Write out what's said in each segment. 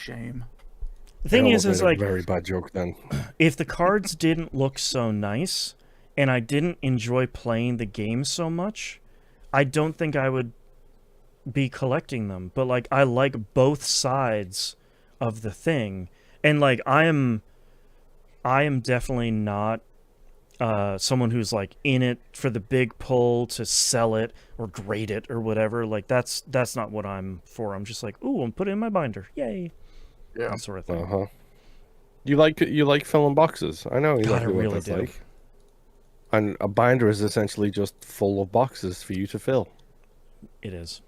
shame. The thing is like, very bad joke then. If the cards didn't look so nice, and I didn't enjoy playing the game so much, I don't think I would be collecting them. But like, I like both sides of the thing, and like, I am definitely not someone who's like in it for the big pull to sell it or grade it or whatever. Like, that's not what I'm for. I'm just like, ooh, I'm putting it in my binder, yay, that sort of thing. You like filling boxes. I know exactly what that's like. And a binder is essentially just full of boxes for you to fill. It is.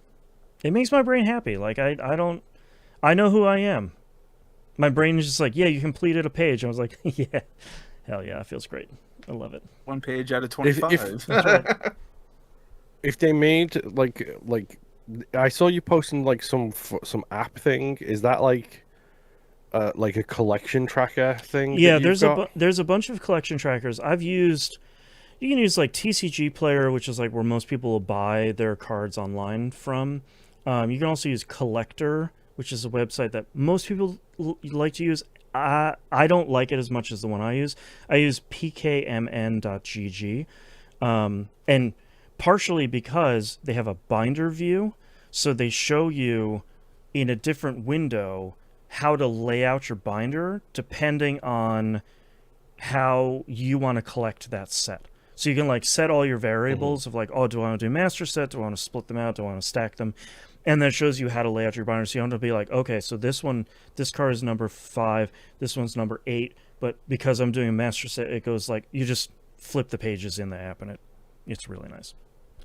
It makes my brain happy. Like, I know who I am. My brain is just like, yeah, you completed a page. I was like, yeah, hell yeah, it feels great. I love it. 1 page out of 25. That's right. If they made like I saw you posting like some app thing. Is that like a collection tracker thing? Yeah, there's a bunch of collection trackers. You can use like TCG Player, which is like where most people will buy their cards online from. You can also use Collector, which is a website that most people like to use. I don't like it as much as the one I use. I use pkmn.gg, and partially because they have a binder view, so they show you in a different window how to lay out your binder depending on how you want to collect that set. So you can like set all your variables of like, oh, do I want to do master set? Do I want to split them out? Do I want to stack them? And then it shows you how to lay out your binder. So you don't have to be like, okay, so this card is number 5, this one's number 8, but because I'm doing a master set, it goes like, you just flip the pages in the app, and it's really nice.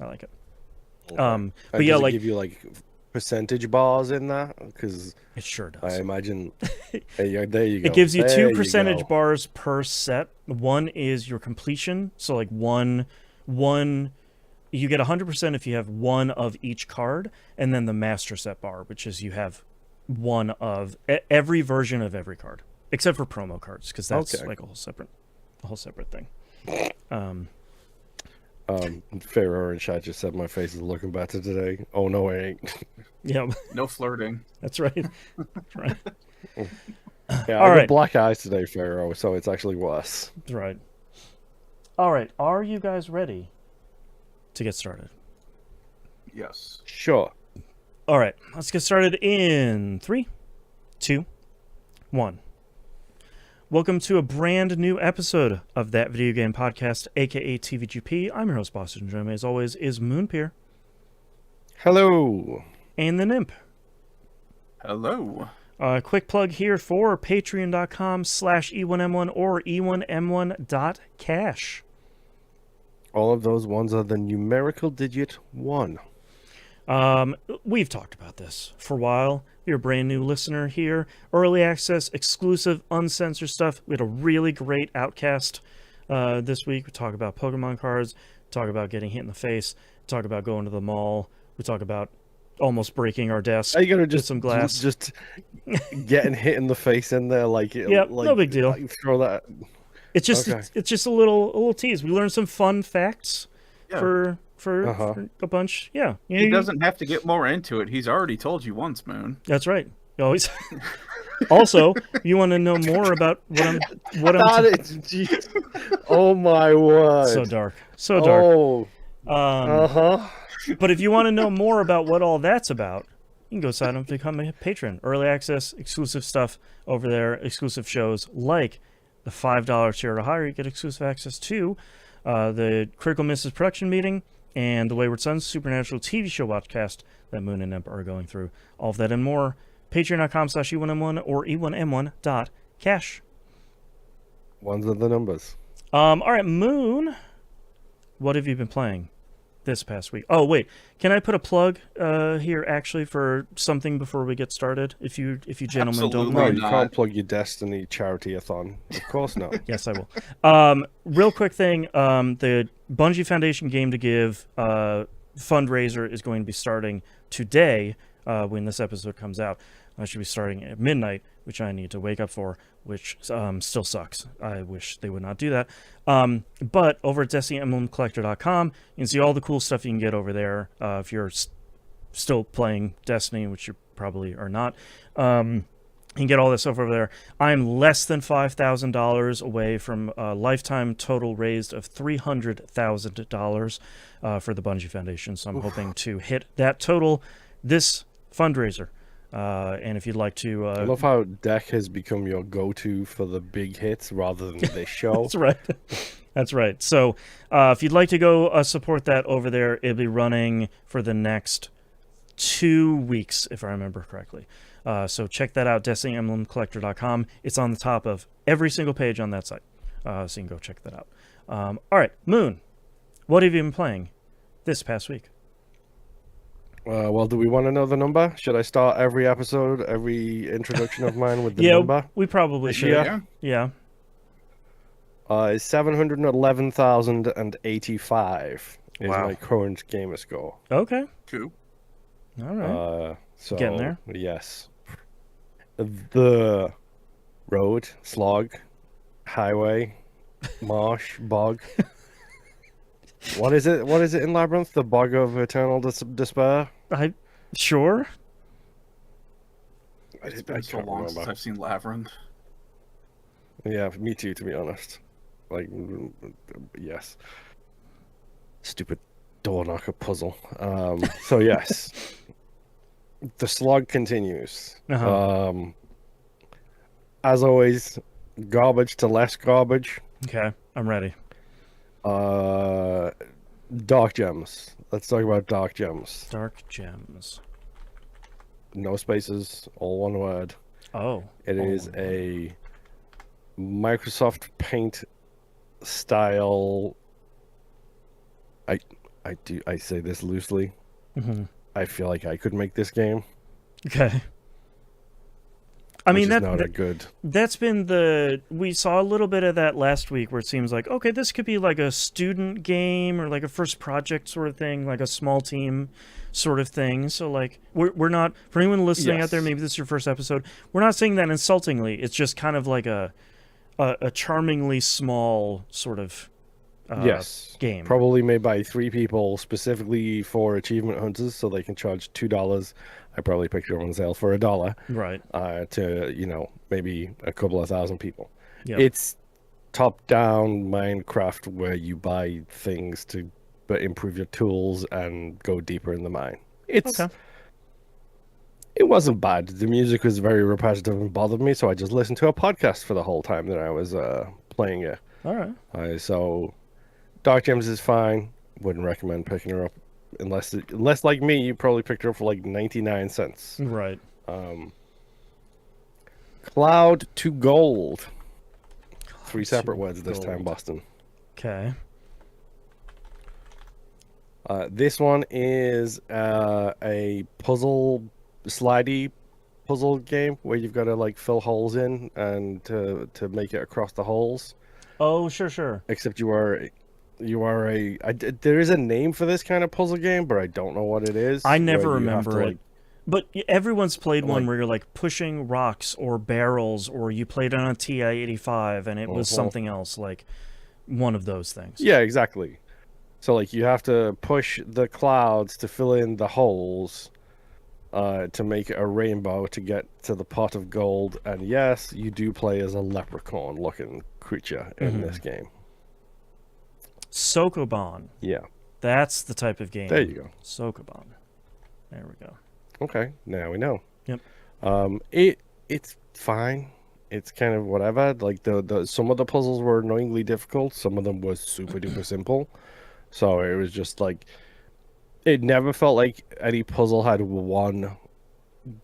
I like it. Okay. But yeah, like, give you like percentage bars in that, because it sure does. I imagine. There you go. It gives you 2 percentage bars per set. One is your completion, so like one. You get 100% if you have one of each card, and then the master set bar, which is you have one of every version of every card, except for promo cards, because that's like a whole separate thing. Pharaoh and chat just said my face is looking better today. Oh no, it ain't. Yeah, no flirting. That's right. That's right. Yeah, I got black eyes today, Pharaoh, so it's actually worse. That's right. All right, are you guys ready to get started? Yes. Sure. All right, let's get started in 3, 2, 1. Welcome to a brand new episode of That Video Game Podcast, aka TVGP. I'm your host, Boston. Joining me as always is Moonpier. Hello. And the Nymph. Hello. Quick plug here for patreon.com/E1M1 or E1M1.cash. All of those ones are the numerical digit 1. We've talked about this for a while. If you're a brand new listener here, early access, exclusive, uncensored stuff. We had a really great Outcast this week. We talk about Pokemon cards, talk about getting hit in the face, talk about going to the mall. We talk about almost breaking our desk. Are you gonna just some glass? Just getting hit in the face in there, like no big deal. Like, throw that. It's just it's just a little tease. We learned some fun facts for a bunch. Yeah, he doesn't have to get more into it. He's already told you once, Moon. That's right. Always. Also, you want to know more about what I'm Oh my word! So dark. Oh. But if you want to know more about what all that's about, you can go sign up to become a patron. Early access, exclusive stuff over there, exclusive shows like the $5 tier or higher. You get exclusive access to the Critical Misses production meeting and the Wayward Sons Supernatural TV show watchcast that Moon and Imp are going through. All of that and more. Patreon.com/E1M1 or E1M1.cash. Ones are the numbers. All right, Moon. What have you been playing this past week? Oh, wait. Can I put a plug here, actually, for something before we get started? If you gentlemen don't mind. No, you can't plug your Destiny charity-a-thon. Of course not. Yes, I will. Real quick thing. The Bungie Foundation Game to Give fundraiser is going to be starting today when this episode comes out. I should be starting at midnight, which I need to wake up for, which still sucks. I wish they would not do that. But over at DestinyEmblemCollector.com, you can see all the cool stuff you can get over there if you're still playing Destiny, which you probably are not. You can get all this stuff over there. I'm less than $5,000 away from a lifetime total raised of $300,000 for the Bungie Foundation. So I'm hoping to hit that total this fundraiser. And if you'd like to... I love how Deck has become your go-to for the big hits rather than this show. That's right. That's right. So if you'd like to go support that over there, it'll be running for the next 2 weeks, if I remember correctly. So check that out, DestinyEmblemCollector.com. It's on the top of every single page on that site. So you can go check that out. All right, Moon, what have you been playing this past week? Well, do we want to know the number? Should I start every episode, every introduction of mine with the number? We probably should. Yeah. It's 711,085 is Wow. my current gamer score. Okay. Cool. All right. So Getting there. Yes. The road, slog, highway, marsh, bog. What is it? What is it in Labyrinth? The bog of eternal despair? Sure. It's been so long since I've seen Labyrinth. Yeah, me too, to be honest. Like, yes. Stupid door knocker puzzle. So yes. The slog continues. As always, garbage to less garbage. Okay, I'm ready. DarkGems. Let's talk about DarkGems. DarkGems. No spaces, all one word. Oh. It is a Microsoft Paint style. I say this loosely. Mm-hmm. I feel like I could make this game. Okay. I mean, that's been we saw a little bit of that last week where it seems like, okay, this could be like a student game or like a first project sort of thing, like a small team sort of thing. So like, we're not, for anyone listening out there, maybe this is your first episode, we're not saying that insultingly. It's just kind of like a charmingly small sort of game. Probably made by 3 people specifically for achievement hunters, so they can charge $2. I probably picked it on sale for $1. Right. To maybe a couple of thousand people. Yep. It's top-down Minecraft where you buy things to improve your tools and go deeper in the mine. It wasn't bad. The music was very repetitive and bothered me, so I just listened to a podcast for the whole time that I was playing it. All right. So DarkGems is fine. Wouldn't recommend picking her up unless like me, you probably picked her up for like 99 cents. Right. Cloud to gold. 3 separate words this time, Boston. Okay. This one is a slidey puzzle game where you've got to like fill holes in and to make it across the holes. Oh, sure. Except there is a name for this kind of puzzle game, but I don't know what it is. I never remember it. But everyone's played one where you're like pushing rocks or barrels, or you played on a TI-85 and it was something else, like one of those things. Yeah, exactly. So like you have to push the clouds to fill in the holes to make a rainbow to get to the pot of gold. And yes, you do play as a leprechaun-looking creature in this game. Sokoban. Yeah. That's the type of game. There you go. Sokoban. There we go. Okay, now we know. Yep. It's fine. It's kind of whatever. Like the some of the puzzles were annoyingly difficult. Some of them was super duper simple. So it was just like, it never felt like any puzzle had one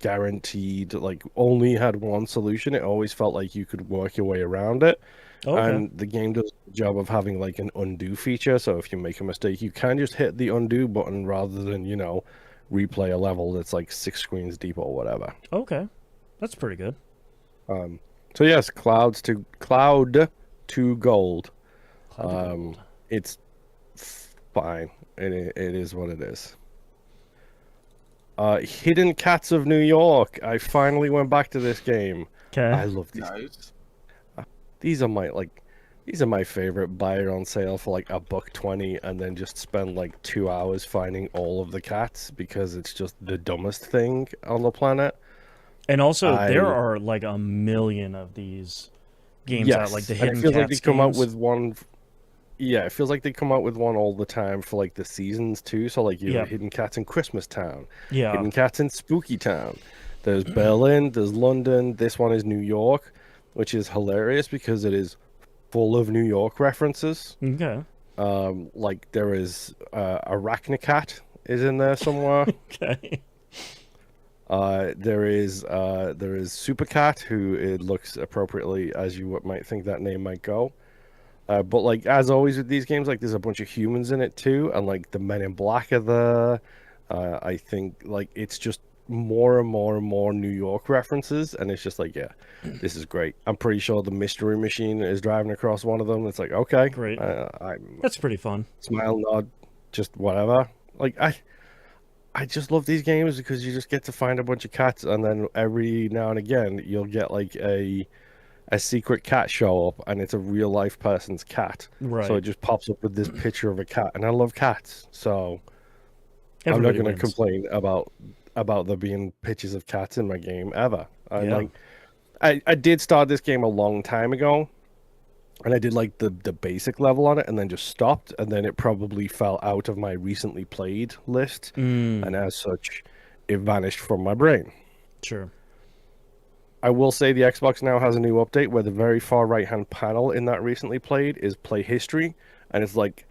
guaranteed, like only had one solution. It always felt like you could work your way around it. Okay. And the game does a job of having like an undo feature. So if you make a mistake, you can just hit the undo button rather than, replay a level that's like 6 screens deep or whatever. Okay. That's pretty good. So yes, cloud to gold. It's fine. It is what it is. Hidden Cats of New York. I finally went back to this game. Okay. I love these. Nice. These are my favorite. Buy it on sale for like $1.20 and then just spend like 2 hours finding all of the cats because it's just the dumbest thing on the planet. And also, there I are like a million of these games out, like the yes, and it Hidden feels like they Cats come out games. with one. Yeah, it feels like they come out with one all the time for like the seasons too. So like you have Yeah, Hidden Cats in Christmas Town, yeah. Hidden Cats in Spooky Town. There's Berlin, there's London. This one is New York, which is hilarious because it is full of New York references. Okay. Like there is Arachnicat is in there somewhere. Okay. There is Supercat, who it looks appropriately as you might think that name might go. But like as always with these games, like there's a bunch of humans in it too, and like the Men in Black are there. I think like it's just more and more and more New York references, and it's just like, yeah, this is great. I'm pretty sure the Mystery Machine is driving across one of them. It's like, okay, Great. I'm That's pretty fun. smile, nod, just whatever. Like I just love these games because you just get to find a bunch of cats, and then every now and again you'll get like a secret cat show up, and it's a real life person's cat. So Right. it just pops up with this picture of a cat, and I love cats, so I'm not Everybody going to wins. complain about there being pictures of cats in my game ever. I Yeah. like I did start this game a long time ago, and I did like the basic level on it, and then just stopped, and then it probably fell out of my recently played list, Mm, and as such, it vanished from my brain. sure. I will say the Xbox now has a new update where the very far right hand panel in that recently played is play history, and it's like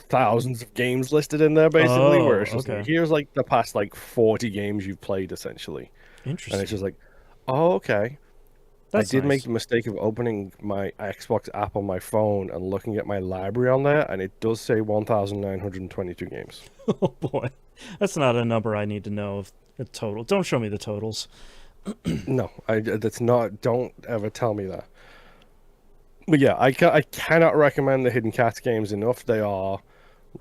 thousands of games listed in there basically, where Oh, it's just like okay. here's like the past like 40 games you've played essentially. And it's Interesting. just like, oh, okay. I That's did make nice. the mistake of opening my Xbox app on my phone and looking at my library on there, and it does say 1,922 games. Oh boy. That's not a number I need to know of the total. Don't show me the totals. No, that's not. Don't ever tell me that. But yeah, I cannot recommend the Hidden Cats games enough. They are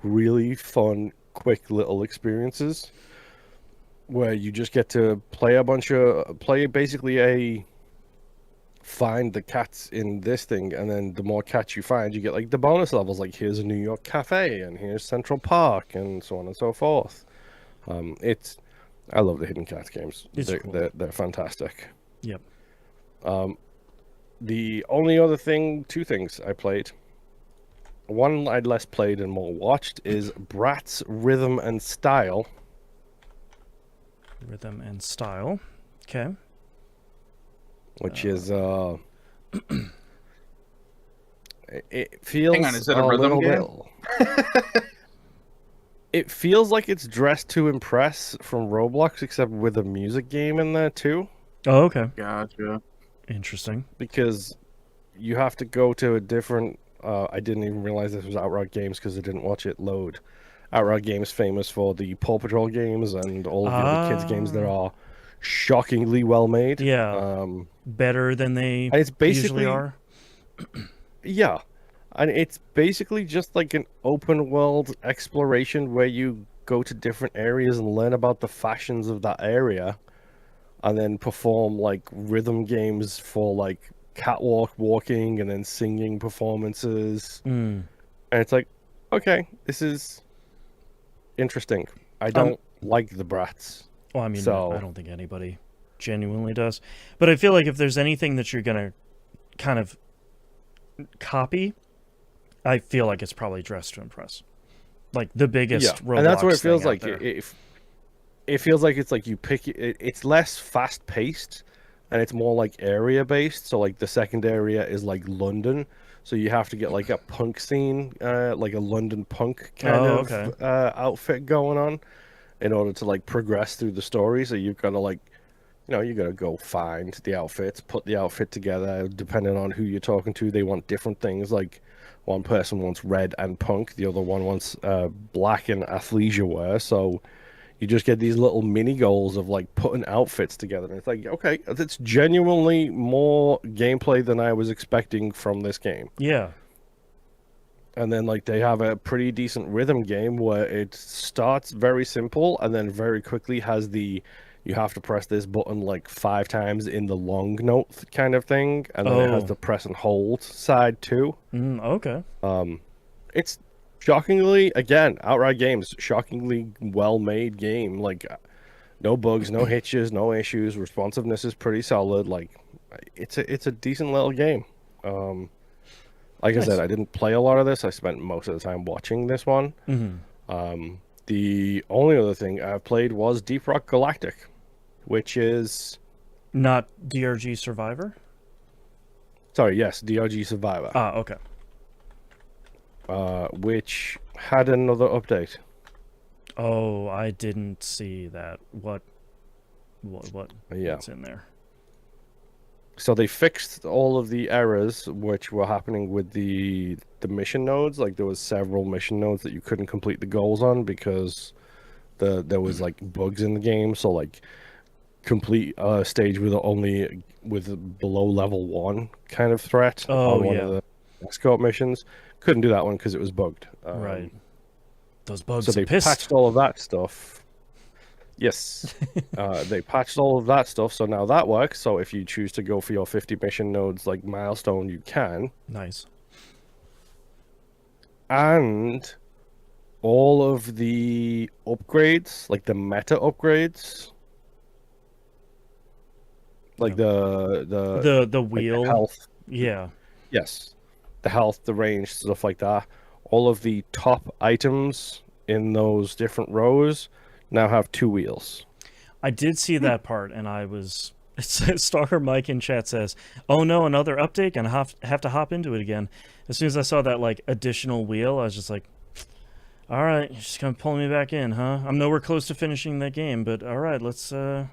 really fun, quick little experiences where you just get to play basically a find the cats in this thing, and then the more cats you find, you get like the bonus levels. Like here's a New York cafe, and here's Central Park, and so on and so forth. It's I love the Hidden Cats games. It's cool. They're fantastic. Yep. The only other two things I played. One I'd less played and more watched is Bratz Rhythm and Style, Rhythm and style. Okay. which is it Hang on, feels is it a a rhythm little game? bit. It feels like it's Dressed to Impress from Roblox, except with a music game in there too, Oh, okay. Gotcha. Interesting. because you have to go to a different. I didn't even realize this was Outright Games because I didn't watch it load. Outright Games famous for the Paw Patrol games and all of the other kids games that Ah, are shockingly well made. yeah. Better than they And it's usually basically are. yeah, and it's basically just like an open world exploration where you go to different areas and learn about the fashions of that area, and then perform like rhythm games for like catwalk walking and then singing performances. Mm. And it's like, okay, this is interesting. I Um. don't like the Bratz, Well, I mean, I so don't think anybody genuinely does, but I feel like if there's anything that you're gonna kind of copy, I feel like it's probably Dress to Impress, like the yeah, biggest and that's what Roblox it thing feels out like. there. It feels like it's like you pick it's less fast paced, and it's more like area based. So like the second area is like London, so you have to get like a punk scene, like a London punk kind Oh, of okay. outfit going on in order to like progress through the story. So you've got to like, you got to go find the outfits, put the outfit together. Depending on who you're talking to, they want different things. Like one person wants red and punk, the other one wants black and athleisure wear. So you just get these little mini goals of like putting outfits together, and it's like, okay, it's genuinely more gameplay than I was expecting from this game. Yeah. And then like they have a pretty decent rhythm game where it starts very simple and then very quickly has the you have to press this button like 5 times in the long note kind of thing, and then it has Oh. the press and hold side too. Okay. It's shockingly, again, Outright Games, shockingly well made game. Like No bugs, no hitches, no issues. Responsiveness is pretty solid. Like, it's a decent little game. Like I Nice. said, I didn't play a lot of this. I spent most of the time watching this one. The only other thing I've played was Deep Rock Galactic, which is Not DRG Survivor? sorry, yes, DRG Survivor, Ah, okay. which had another update. Oh, I didn't see that. What Yeah. what's in there? So they fixed all of the errors which were happening with the mission nodes. Like there was several mission nodes that you couldn't complete the goals on because there was like bugs in the game. So like complete a stage with below level 1 kind of threat Oh, on one yeah. of the escort missions. Couldn't do that one because it was bugged. Right. Those bugs So are they pissed. patched all of that stuff. Yes. They patched all of that stuff, so now that works. So if you choose to go for your 50 mission nodes like milestone, you can. Nice. And all of the upgrades, like the meta upgrades, like The wheel. the health, Yeah. yes, the health, the range, stuff like that. All of the top items in those different rows now have 2 wheels. I did see that part, and I was. Stalker Mike in chat says, "Oh no, another update, and I have to hop into it again." As soon as I saw that like additional wheel, I was just like, "All right, you're just gonna pull me back in, huh?" I'm nowhere close to finishing that game, but all right, let's dive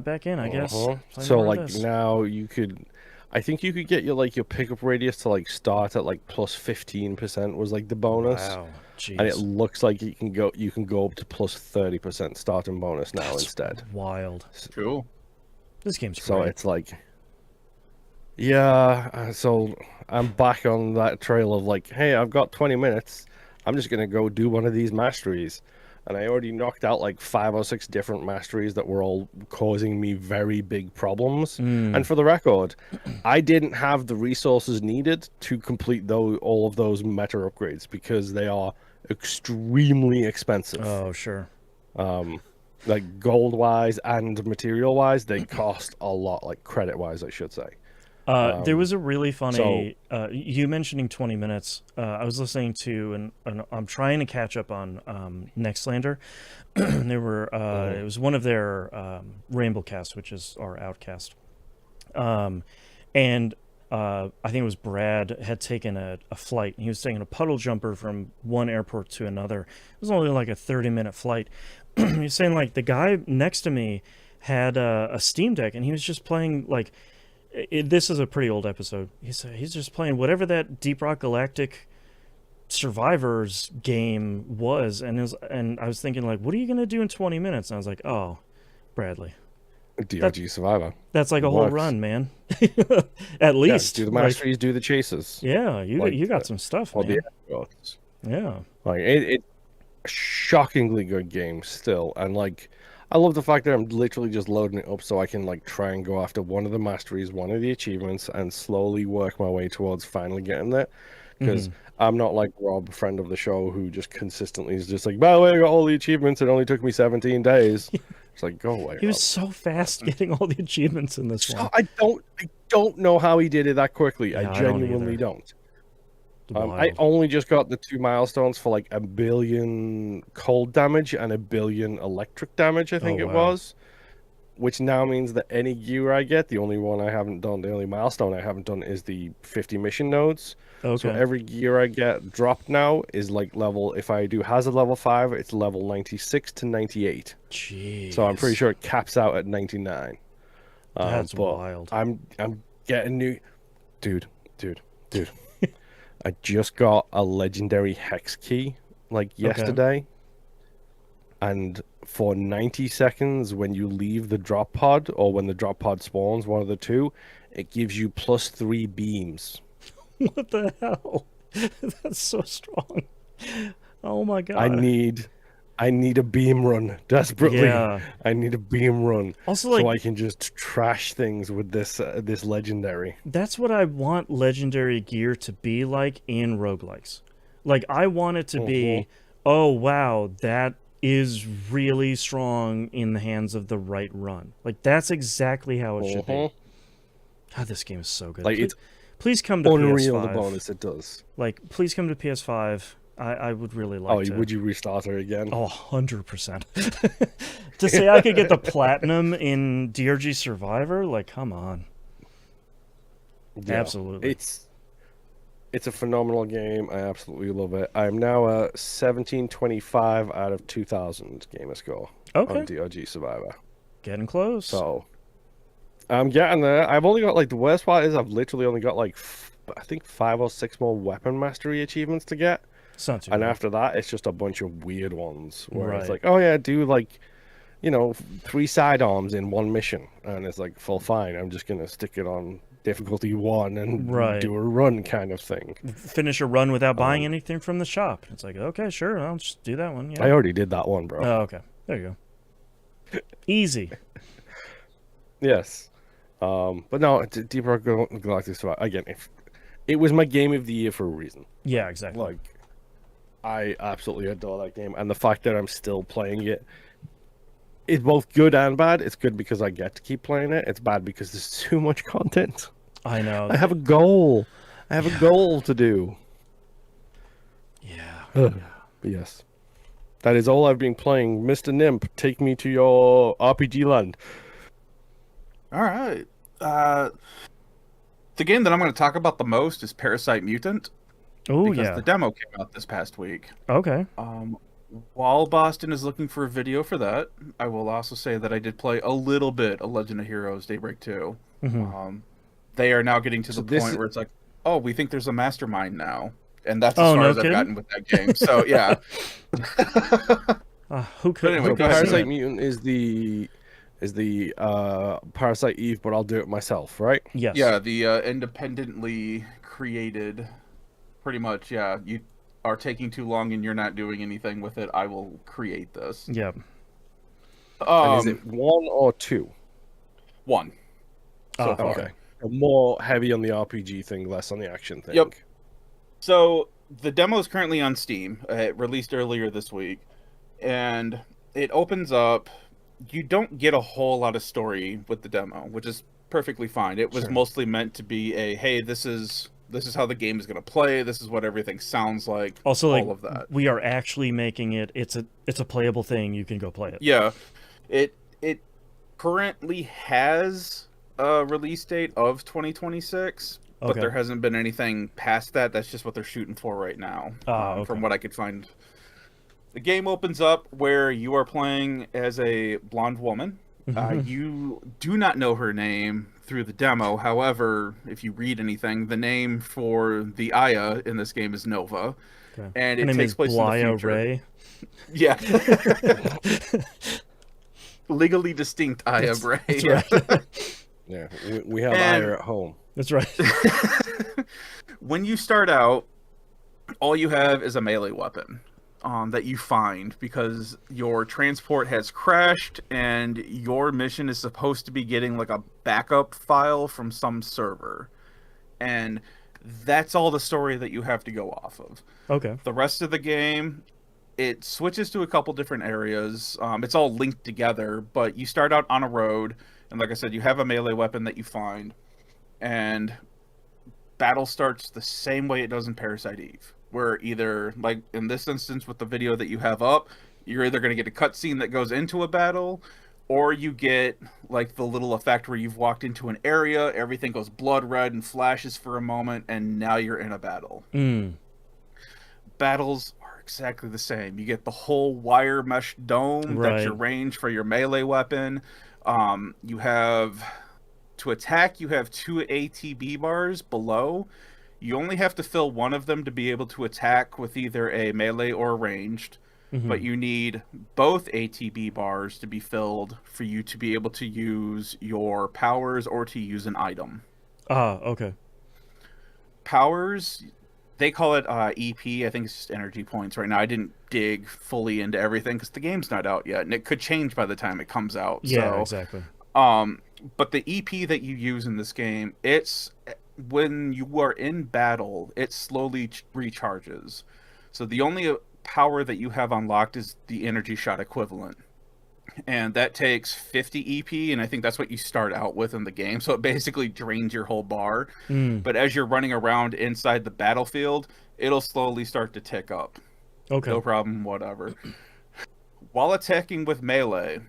back in, I guess. Play So more of like this. now you could, I think you could get your pickup radius to like start at like plus 15% was like the bonus. Wow, And it jeez, looks like you can go up to plus 30% starting bonus now that's instead. wild. Cool. This game's So great. it's like, yeah. So I'm back on that trail of like, hey, I've got 20 minutes. I'm just gonna go do one of these masteries, and I already knocked out like 5 or 6 different masteries that were all causing me very big problems. And for the record, I didn't have the resources needed to complete all of those meta upgrades because they are extremely expensive. Oh sure. Like gold wise and material wise, they cost a lot, like credit wise, I should say. There was a really funny. You mentioning 20 minutes. I was listening to, and I'm trying to catch up on Nextlander. They were. It was one of their Rainbow Cast, which is our Outcast. And I think it was Brad had taken a flight. He was taking a puddle jumper from one airport to another. It was only like a 30-minute flight. He was saying like the guy next to me had a Steam Deck, and he was just playing like. This is a pretty old episode. He's just playing whatever that Deep Rock Galactic Survivors game was, and I was thinking like, what are you gonna do in 20 minutes? And I was like, oh, Bradley, DRG Survivor. that's like a whole Works. run, man. At least do the like, masteries, do the chases. yeah, like, you got some stuff, Or man. the escorts. Yeah, Like it shockingly good game still, and like I love the fact that I'm literally just loading it up so I can like try and go after one of the masteries, one of the achievements, and slowly work my way towards finally getting there. Because I'm not like Rob, friend of the show, who just consistently is just like, by the way, I got all the achievements. It only took me 17 days. It's like, go away. he was Rob. so fast getting all the achievements in this one. I don't know how he did it that quickly. Yeah, I I don't genuinely either. don't. I Wild. only just got the 2 milestones for like 1 billion cold damage and 1 billion electric damage, I think Oh, it wow. was. Which now means that any gear I get, the only milestone I haven't done is the 50 mission nodes. Okay. So every gear I get dropped now is like level, if I do hazard level 5, it's level 96 to 98. Jeez. So I'm pretty sure it caps out at 99. That's but wild. I'm getting new, dude. I just got a legendary hex key like yesterday, and for 90 seconds when you leave the drop pod or when the drop pod spawns, one of the two, it gives you +3 beams. What the hell? That's so strong. Oh my god. I need a beam run desperately. Yeah. I need a beam run Also, so like, I can just trash things with this legendary. that's what I want legendary gear to be like in roguelikes. Like, I want it to be, oh wow, that is really strong in the hands of the right run. Like, that's exactly how it should be. God, this game is so good. Like, please come to unreal PS5. the bonus it does. Like, please come to PS5. I would really like to. Would you restart her again? Oh, 100%. To say I could get the platinum in DRG Survivor? Like, come on. Yeah, absolutely. It's a phenomenal game. I absolutely love it. I'm now a 1725 out of 2000 gamer score on DRG Survivor. Getting close. So, I'm getting there. I've only got, like, the worst part is I've literally only got, like, I think 5 or 6 more weapon mastery achievements to get. And after that, it's just a bunch of weird ones where it's like, oh yeah, do, like, 3 sidearms in one mission. And it's like, full fine. I'm just going to stick it on difficulty 1 and do a run kind of thing. Finish a run without buying anything from the shop. It's like, okay, sure, I'll just do that one. Yeah. I already did that one, bro. Oh, okay. There you go. Easy. Yes. But no, Daybreak Galactic Survivor, again, it was my game of the year for a reason. Yeah, exactly. Like, I absolutely adore that game. And the fact that I'm still playing it is both good and bad. It's good because I get to keep playing it. It's bad because there's too much content. I know. I have a goal. I have a goal to do. Yeah. But yes. That is all I've been playing. Mr. Nimp, take me to your RPG land. All right. The game that I'm going to talk about the most is Parasite Mutant. Oh, because the demo came out this past week. Okay. While Boston is looking for a video for that, I will also say that I did play a little bit of Legend of Heroes Daybreak 2. Mm-hmm. They are now getting to the point where it's like, oh, we think there's a mastermind now. And that's as far as I've gotten with that game. So, yeah. Who could? Anyway, Parasite Mutant is the Parasite Eve, but I'll do it myself, right? Yes. Yeah, the independently created, pretty much, yeah. You are taking too long and you're not doing anything with it, I will create this. Yeah. And is it 1 or 2? 1. So far. Okay. More heavy on the RPG thing, less on the action thing. Yep. So the demo is currently on Steam. It released earlier this week, and it opens up. You don't get a whole lot of story with the demo, which is perfectly fine. It was mostly meant to be a, hey, this is how the game is going to play. This is what everything sounds like. Also, all of that. We are actually making it. It's a playable thing. You can go play it. Yeah, it currently has a release date of 2026, but there hasn't been anything past that. That's just what they're shooting for right now, from what I could find. The game opens up where you are playing as a blonde woman. You do not know her name through the demo. However, if you read anything, the name for the Aya in this game is Nova. Okay. And it takes place in the future. Ray. Yeah. Legally distinct Aya Bray. That's right. Yeah, we have Aya at home. That's right. When you start out, all you have is a melee weapon that you find because your transport has crashed and your mission is supposed to be getting like a backup file from some server. And that's all the story that you have to go off of. Okay. The rest of the game, it switches to a couple different areas. It's all linked together, but you start out on a road, and like I said, you have a melee weapon that you find, and battle starts the same way it does in Parasite Eve, where either, like in this instance with the video that you have up, you're either going to get a cutscene that goes into a battle, or you get like the little effect where you've walked into an area, everything goes blood red and flashes for a moment, and now you're in a battle. Battles are exactly the same. You get the whole wire mesh dome, that's your range for your melee weapon. You have, to attack, you have 2 ATB bars below. You only have to fill one of them to be able to attack with either a melee or ranged. But you need both ATB bars to be filled for you to be able to use your powers or to use an item. Okay. Powers, they call it EP. I think it's just energy points right now. I didn't dig fully into everything because the game's not out yet, and it could change by the time it comes out. Yeah, so, exactly. But the EP that you use in this game, it's when you are in battle, it slowly recharges. So the only power that you have unlocked is the energy shot equivalent. And that takes 50 EP, and I think that's what you start out with in the game. So it basically drains your whole bar. Mm. But as you're running around inside the battlefield, it'll slowly start to tick up. Okay. No problem, whatever. While attacking with melee,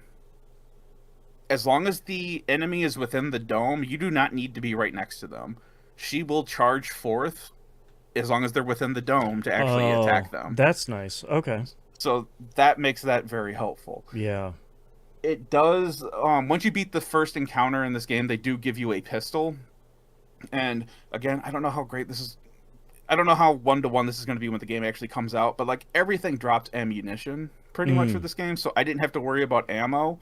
as long as the enemy is within the dome, you do not need to be right next to them. She will charge forth as long as they're within the dome to actually attack them. That's nice. Okay. So that makes that very helpful. Yeah. It does, once you beat the first encounter in this game, they do give you a pistol. And again, I don't know how great this is. I don't know how one-to-one this is going to be when the game actually comes out, but like everything dropped ammunition pretty much for this game, so I didn't have to worry about ammo.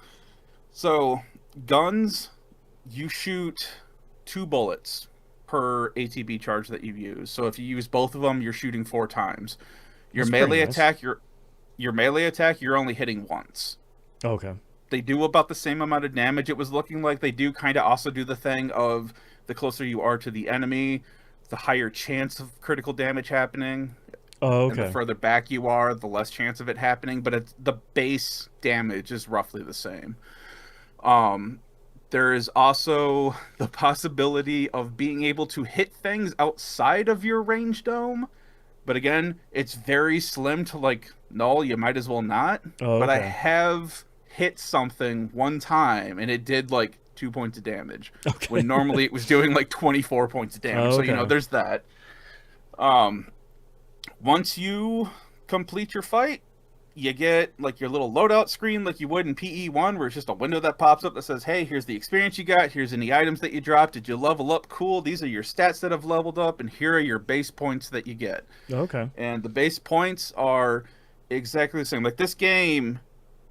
So guns, you shoot 2 bullets per ATB charge that you use. So if you use both of them, you're shooting 4 times. Your melee attack, your melee attack, you're only hitting once. Okay. They do about the same amount of damage. It was looking like they do kind of also do the thing of the closer you are to the enemy, the higher chance of critical damage happening. Oh, okay. And the further back you are, the less chance of it happening. But the base damage is roughly the same. There is also the possibility of being able to hit things outside of your range dome. But again, it's very slim to like, no, you might as well not. Oh, But I okay. have hit something one time, and it did like 2 points of damage. Okay. When normally it was doing like 24 points of damage. Oh, So, you know, okay. there's that. Once you complete your fight, you get like your little loadout screen like you would in PE1, where it's just a window that pops up that says, hey, here's the experience you got, here's any items that you dropped, did you level up? Cool, these are your stats that have leveled up, and here are your base points that you get. Okay. And the base points are exactly the same. Like, this game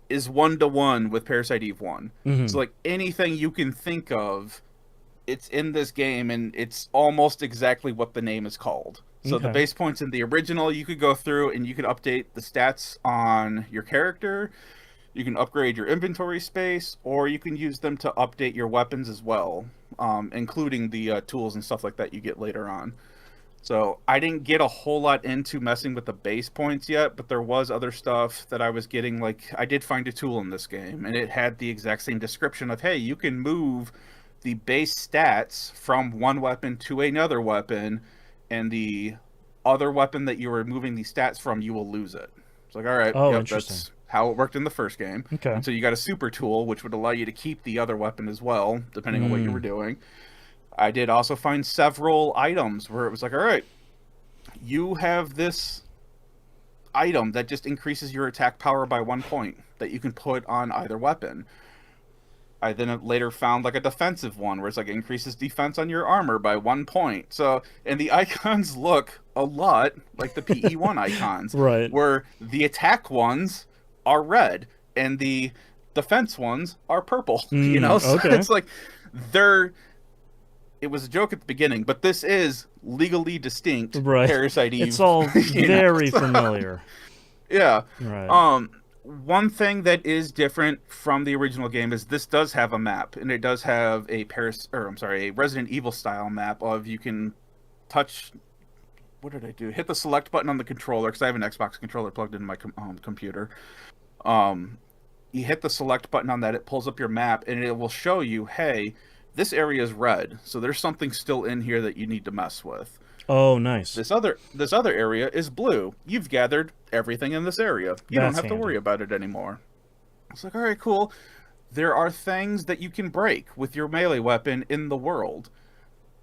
is 1-to-1 with Parasite Eve 1. Mhm. So like anything you can think of, it's in this game, and it's almost exactly what the name is called. So the Okay. base points in the original, you could go through and you could update the stats on your character. You can upgrade your inventory space, or you can use them to update your weapons as well, including the tools and stuff like that you get later on. So I didn't get a whole lot into messing with the base points yet, but there was other stuff that I was getting. Like, I did find a tool in this game, and it had the exact same description of, hey, you can move the base stats from one weapon to another weapon, and the other weapon that you were moving the stats from, you will lose it. It's like, all right, Oh, yep, interesting. that's how it worked in the first game. Okay. And so you got a super tool, which would allow you to keep the other weapon as well, depending on what you were doing. I did also find several items where it was like, all right, you have this item that just increases your attack power by 1 point that you can put on either weapon. I then later found like a defensive one where it's like increases defense on your armor by 1 point. So, and the icons look a lot like the PE1 icons, Right. where the attack ones are red and the defense ones are purple. You know, so okay. it's like they're. It was a joke at the beginning, but this is legally distinct Right. Parasite Eve. It's all you know, very so- familiar. Yeah. Right. One thing that is different from the original game is this does have a map, and it does have a a Resident Evil style map of you can touch. What did I do? Hit the select button on the controller, because I have an Xbox controller plugged into my computer. You hit the select button on that, it pulls up your map, and it will show you, hey, this area is red, so there's something still in here that you need to mess with. Oh, nice. This other area is blue. You've gathered everything in this area. You don't That's have to worry about it anymore. It's like, all right, cool. There are things that you can break with your melee weapon in the world,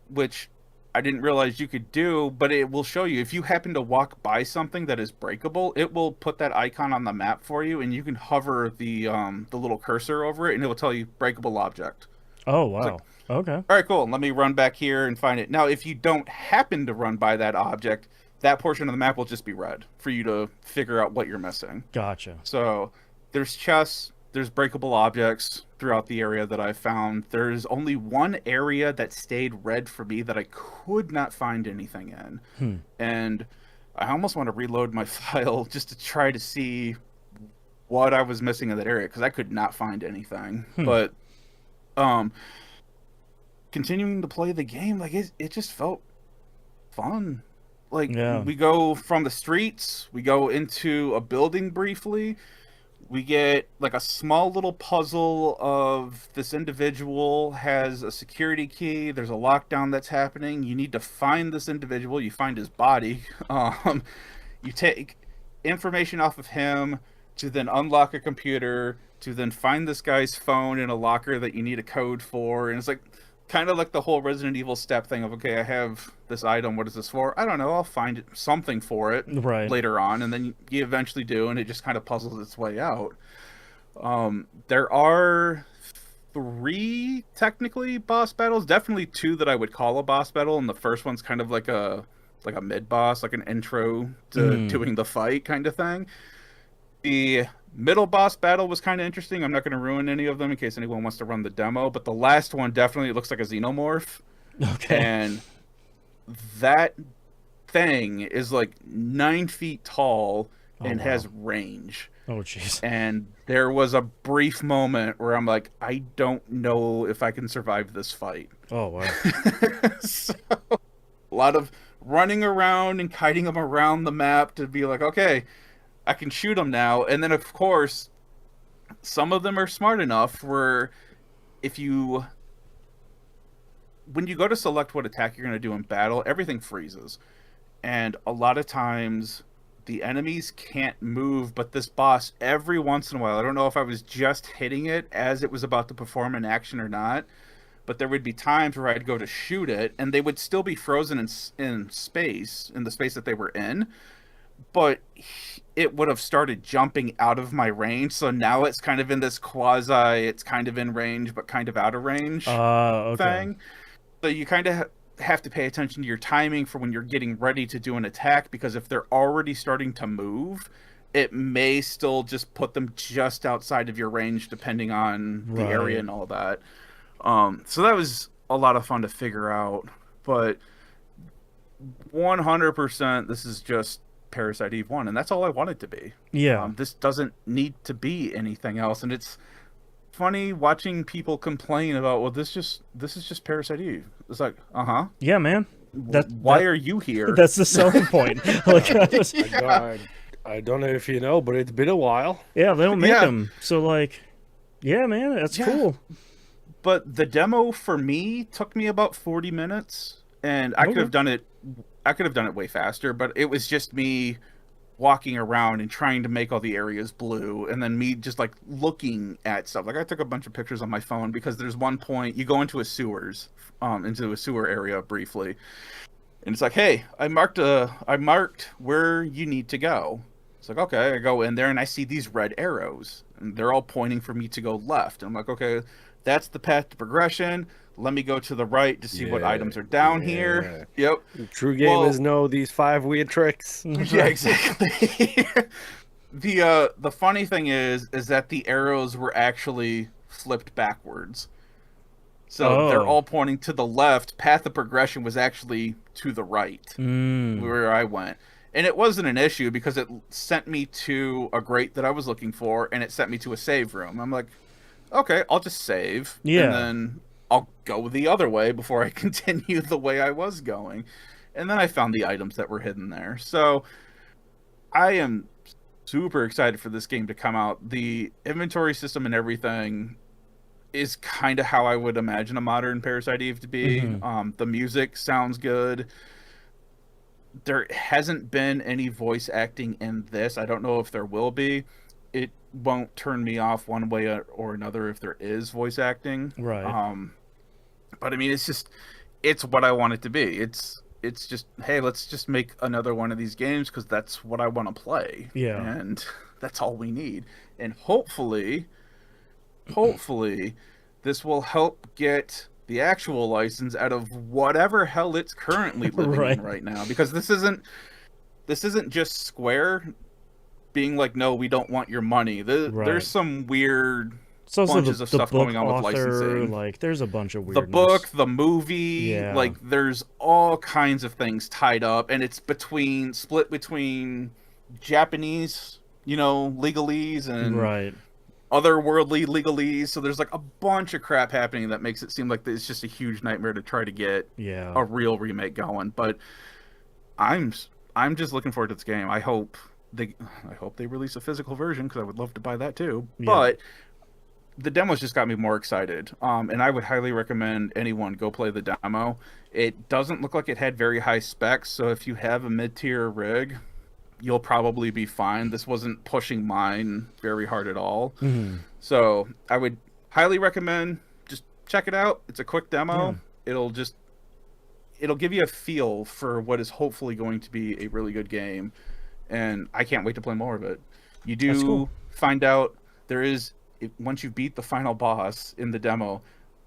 which I didn't realize you could do, but it will show you. If you happen to walk by something that is breakable, it will put that icon on the map for you, and you can hover the little cursor over it, and it will tell you breakable object. Oh, wow. Okay. All right, cool. Let me run back here and find it. Now, if you don't happen to run by that object, that portion of the map will just be red for you to figure out what you're missing. Gotcha. So there's chests, there's breakable objects throughout the area that I found. There's only one area that stayed red for me that I could not find anything in. And I almost want to reload my file just to try to see what I was missing in that area, because I could not find anything. But continuing to play the game, like it just felt fun. Like, Yeah. we go from the streets, we go into a building briefly, we get like a small little puzzle of this individual has a security key, there's a lockdown that's happening, you need to find this individual, you find his body, you take information off of him to then unlock a computer, to then find this guy's phone in a locker that you need a code for, and it's like kind of like the whole Resident Evil step thing of, okay, I have this item, what is this for? I don't know, I'll find something for it Right. later on, and then you eventually do, and it just kind of puzzles its way out. There are 3 technically boss battles, definitely 2 that I would call a boss battle, and the first one's kind of like a mid boss, like an intro to doing the fight kind of thing. The middle boss battle was kind of interesting. I'm not going to ruin any of them in case anyone wants to run the demo, but the last one definitely looks like a xenomorph. Okay. And that thing is like 9 feet tall and wow. has range. Oh, jeez. And there was a brief moment where I'm like, I don't know if I can survive this fight. Oh, wow. So, a lot of running around and kiting them around the map to be like, okay, I can shoot them now. And then, of course, some of them are smart enough where when you go to select what attack you're going to do in battle, everything freezes. And a lot of times the enemies can't move, but this boss, every once in a while, I don't know if I was just hitting it as it was about to perform an action or not, but there would be times where I'd go to shoot it, and they would still be frozen in space, in the space that they were in, but it would have started jumping out of my range, so now it's kind of in this it's kind of in range, but kind of out of range Okay. thing. So you kind of have to pay attention to your timing for when you're getting ready to do an attack, because if they're already starting to move, it may still just put them just outside of your range, depending on the area and all that. So that was a lot of fun to figure out, but 100% this is just Parasite Eve 1, and that's all I want it to be. Yeah. This doesn't need to be anything else, and it's funny watching people complain about, well, this is just Parasite Eve. It's like, Yeah, man. Why are you here? That's the selling point. Like, I don't know if you know, but it's been a while. yeah, they don't make them. So, like, yeah, man, that's cool. But the demo for me took me about 40 minutes, and I could have done it. I could have done it way faster, but it was just me walking around and trying to make all the areas blue, and then me just like looking at stuff. Like, I took a bunch of pictures on my phone, because there's one point you go into a sewer area briefly, and it's like, hey, I marked where you need to go. It's like, okay, I go in there and I see these red arrows, and they're all pointing for me to go left. And I'm like, okay, that's the path to progression. Let me go to the right to see what items are down here. Yep. True gamers know these 5 weird tricks. Yeah, exactly. The funny thing is that the arrows were actually flipped backwards. So they're all pointing to the left. Path of progression was actually to the right, where I went. And it wasn't an issue, because it sent me to a grate that I was looking for, and it sent me to a save room. I'm like, okay, I'll just save. Yeah. And then I'll go the other way before I continue the way I was going. And then I found the items that were hidden there. So I am super excited for this game to come out. The inventory system and everything is kind of how I would imagine a modern Parasite Eve to be. The music sounds good. There hasn't been any voice acting in this. I don't know if there will be. It won't turn me off one way or another if there is voice acting. Right. But I mean, it's what I want it to be. It's just, hey, let's just make another one of these games, because that's what I want to play. Yeah. And that's all we need. And hopefully this will help get the actual license out of whatever hell it's currently living in right now, because this isn't just Square being like, no, we don't want your money. There's some weird bunches of stuff going on with licensing. Like, there's a bunch of weirdness. The book, the movie, like, there's all kinds of things tied up, and it's split between Japanese, legalese and otherworldly legalese. So there's like a bunch of crap happening that makes it seem like it's just a huge nightmare to try to get a real remake going. But I'm I'm just looking forward to this game. They I hope they release a physical version because I would love to buy that too. Yeah. But the demos just got me more excited. And I would highly recommend anyone go play the demo. It doesn't look like it had very high specs, so if you have a mid-tier rig, you'll probably be fine. This wasn't pushing mine very hard at all. Mm-hmm. So I would highly recommend just check it out. It's a quick demo. Yeah. It'll give you a feel for what is hopefully going to be a really good game. And I can't wait to play more of it. You do cool. find out once you beat the final boss in the demo,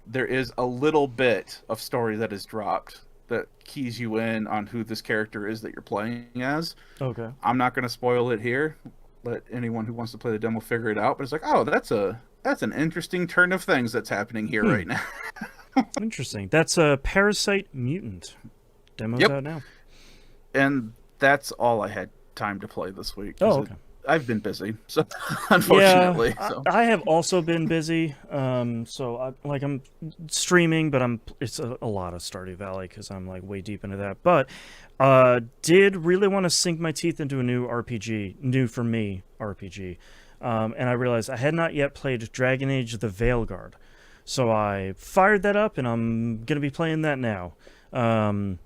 there is a little bit of story that is dropped that keys you in on who this character is that you're playing as. Okay. I'm not going to spoil it here. Let anyone who wants to play the demo figure it out. But it's like, oh, that's an interesting turn of things that's happening here right now. Interesting. That's a Parasite Mutant. Demo's out now. And that's all I had time to play this week. Oh, okay. I've been busy, so unfortunately. Yeah, So. I have also been busy. So I'm streaming, but it's a lot of Stardew Valley because I'm like way deep into that. But did really want to sink my teeth into a new RPG, new for me RPG. And I realized I had not yet played Dragon Age: The Veilguard, so I fired that up, and I'm gonna be playing that now. I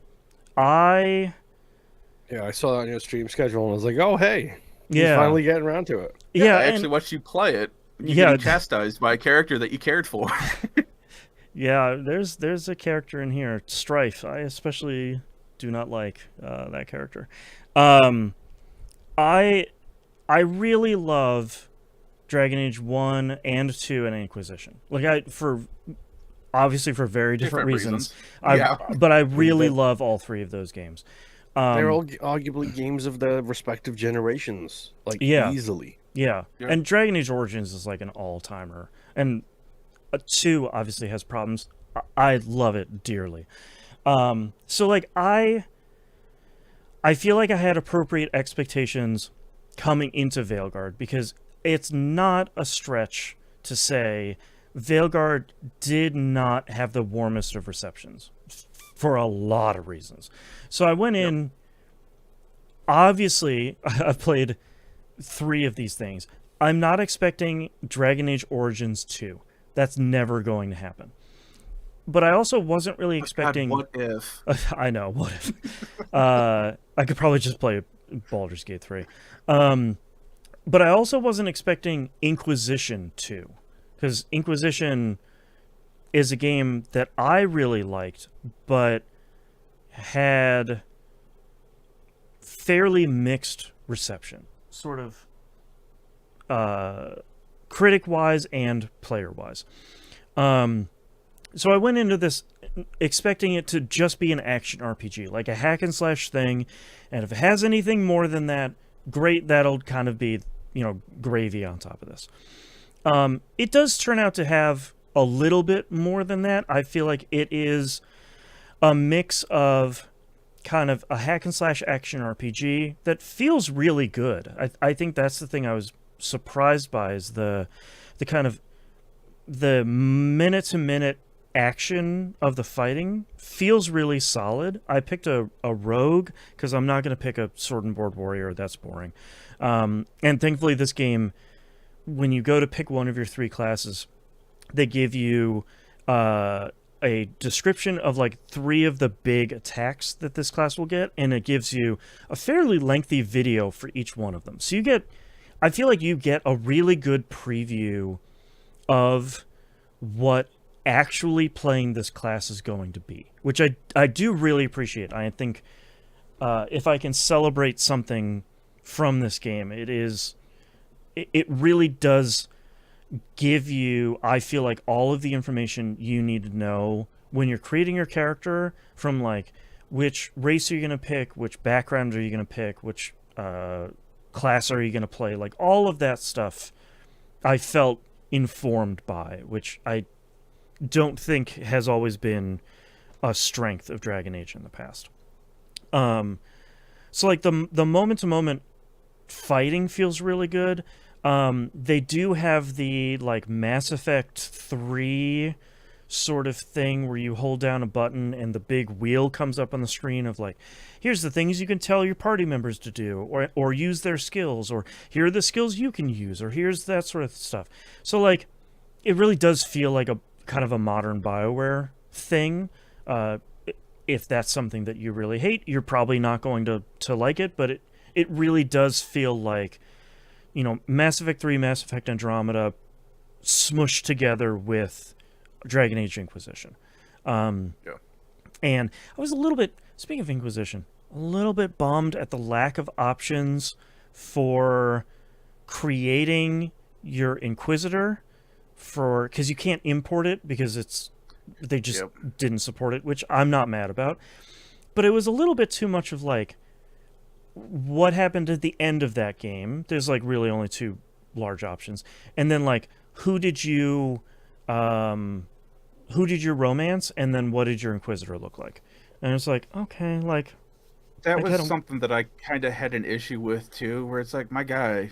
saw that on your stream schedule and I was like, oh hey. Yeah, he's finally getting around to it. Yeah, I actually watched you play it. You getting chastised by a character that you cared for. Yeah, there's a character in here, Strife. I especially do not like that character. I really love Dragon Age 1 and 2 and Inquisition. Obviously for very different reasons. But I really love all three of those games. They're all arguably games of the respective generations, easily. Yeah, and Dragon Age Origins is like an all-timer. And 2 obviously has problems. I love it dearly. So like I feel like I had appropriate expectations coming into Veilguard because it's not a stretch to say Veilguard did not have the warmest of receptions for a lot of reasons. So I went in, obviously, I've played 3 of these things. I'm not expecting Dragon Age Origins 2. That's never going to happen. But I also wasn't really expecting... God, what if? I know, what if? I could probably just play Baldur's Gate 3. But I also wasn't expecting Inquisition 2. Because Inquisition is a game that I really liked, but had fairly mixed reception, sort of critic-wise and player-wise. So I went into this expecting it to just be an action RPG, like a hack and slash thing, and if it has anything more than that, great, that'll kind of be, gravy on top of this. It does turn out to have a little bit more than that. I feel like it is a mix of kind of a hack and slash action RPG that feels really good. I think that's the thing I was surprised by, is the kind of the minute to minute action of the fighting feels really solid. I picked a rogue because I'm not going to pick a sword and board warrior. That's boring. And thankfully this game, when you go to pick one of your 3 classes, they give you a description of like 3 of the big attacks that this class will get, and it gives you a fairly lengthy video for each one of them. So I feel like you get a really good preview of what actually playing this class is going to be, which I do really appreciate. I think if I can celebrate something from this game, it really does give you, I feel like, all of the information you need to know when you're creating your character, from like which race are you going to pick, which background are you going to pick, which class are you going to play, like all of that stuff I felt informed by, which I don't think has always been a strength of Dragon Age in the past. So like the moment to moment fighting feels really good. They do have the like Mass Effect 3 sort of thing where you hold down a button and the big wheel comes up on the screen of like, here's the things you can tell your party members to do, or use their skills, or here are the skills you can use, or here's that sort of stuff. So like, it really does feel like a kind of a modern BioWare thing. If that's something that you really hate, you're probably not going to like it, but it really does feel like, you know, Mass Effect 3, Mass Effect Andromeda smushed together with Dragon Age Inquisition. And I was a little bit, speaking of Inquisition, a little bit bummed at the lack of options for creating your Inquisitor, because you can't import it because they just didn't support it, which I'm not mad about. But it was a little bit too much of like, what happened at the end of that game? There's like really only 2 large options. And then like, who did you romance, and then what did your Inquisitor look like? And it's like, okay, like that was something that I kind of had an issue with too, where it's like, my guy,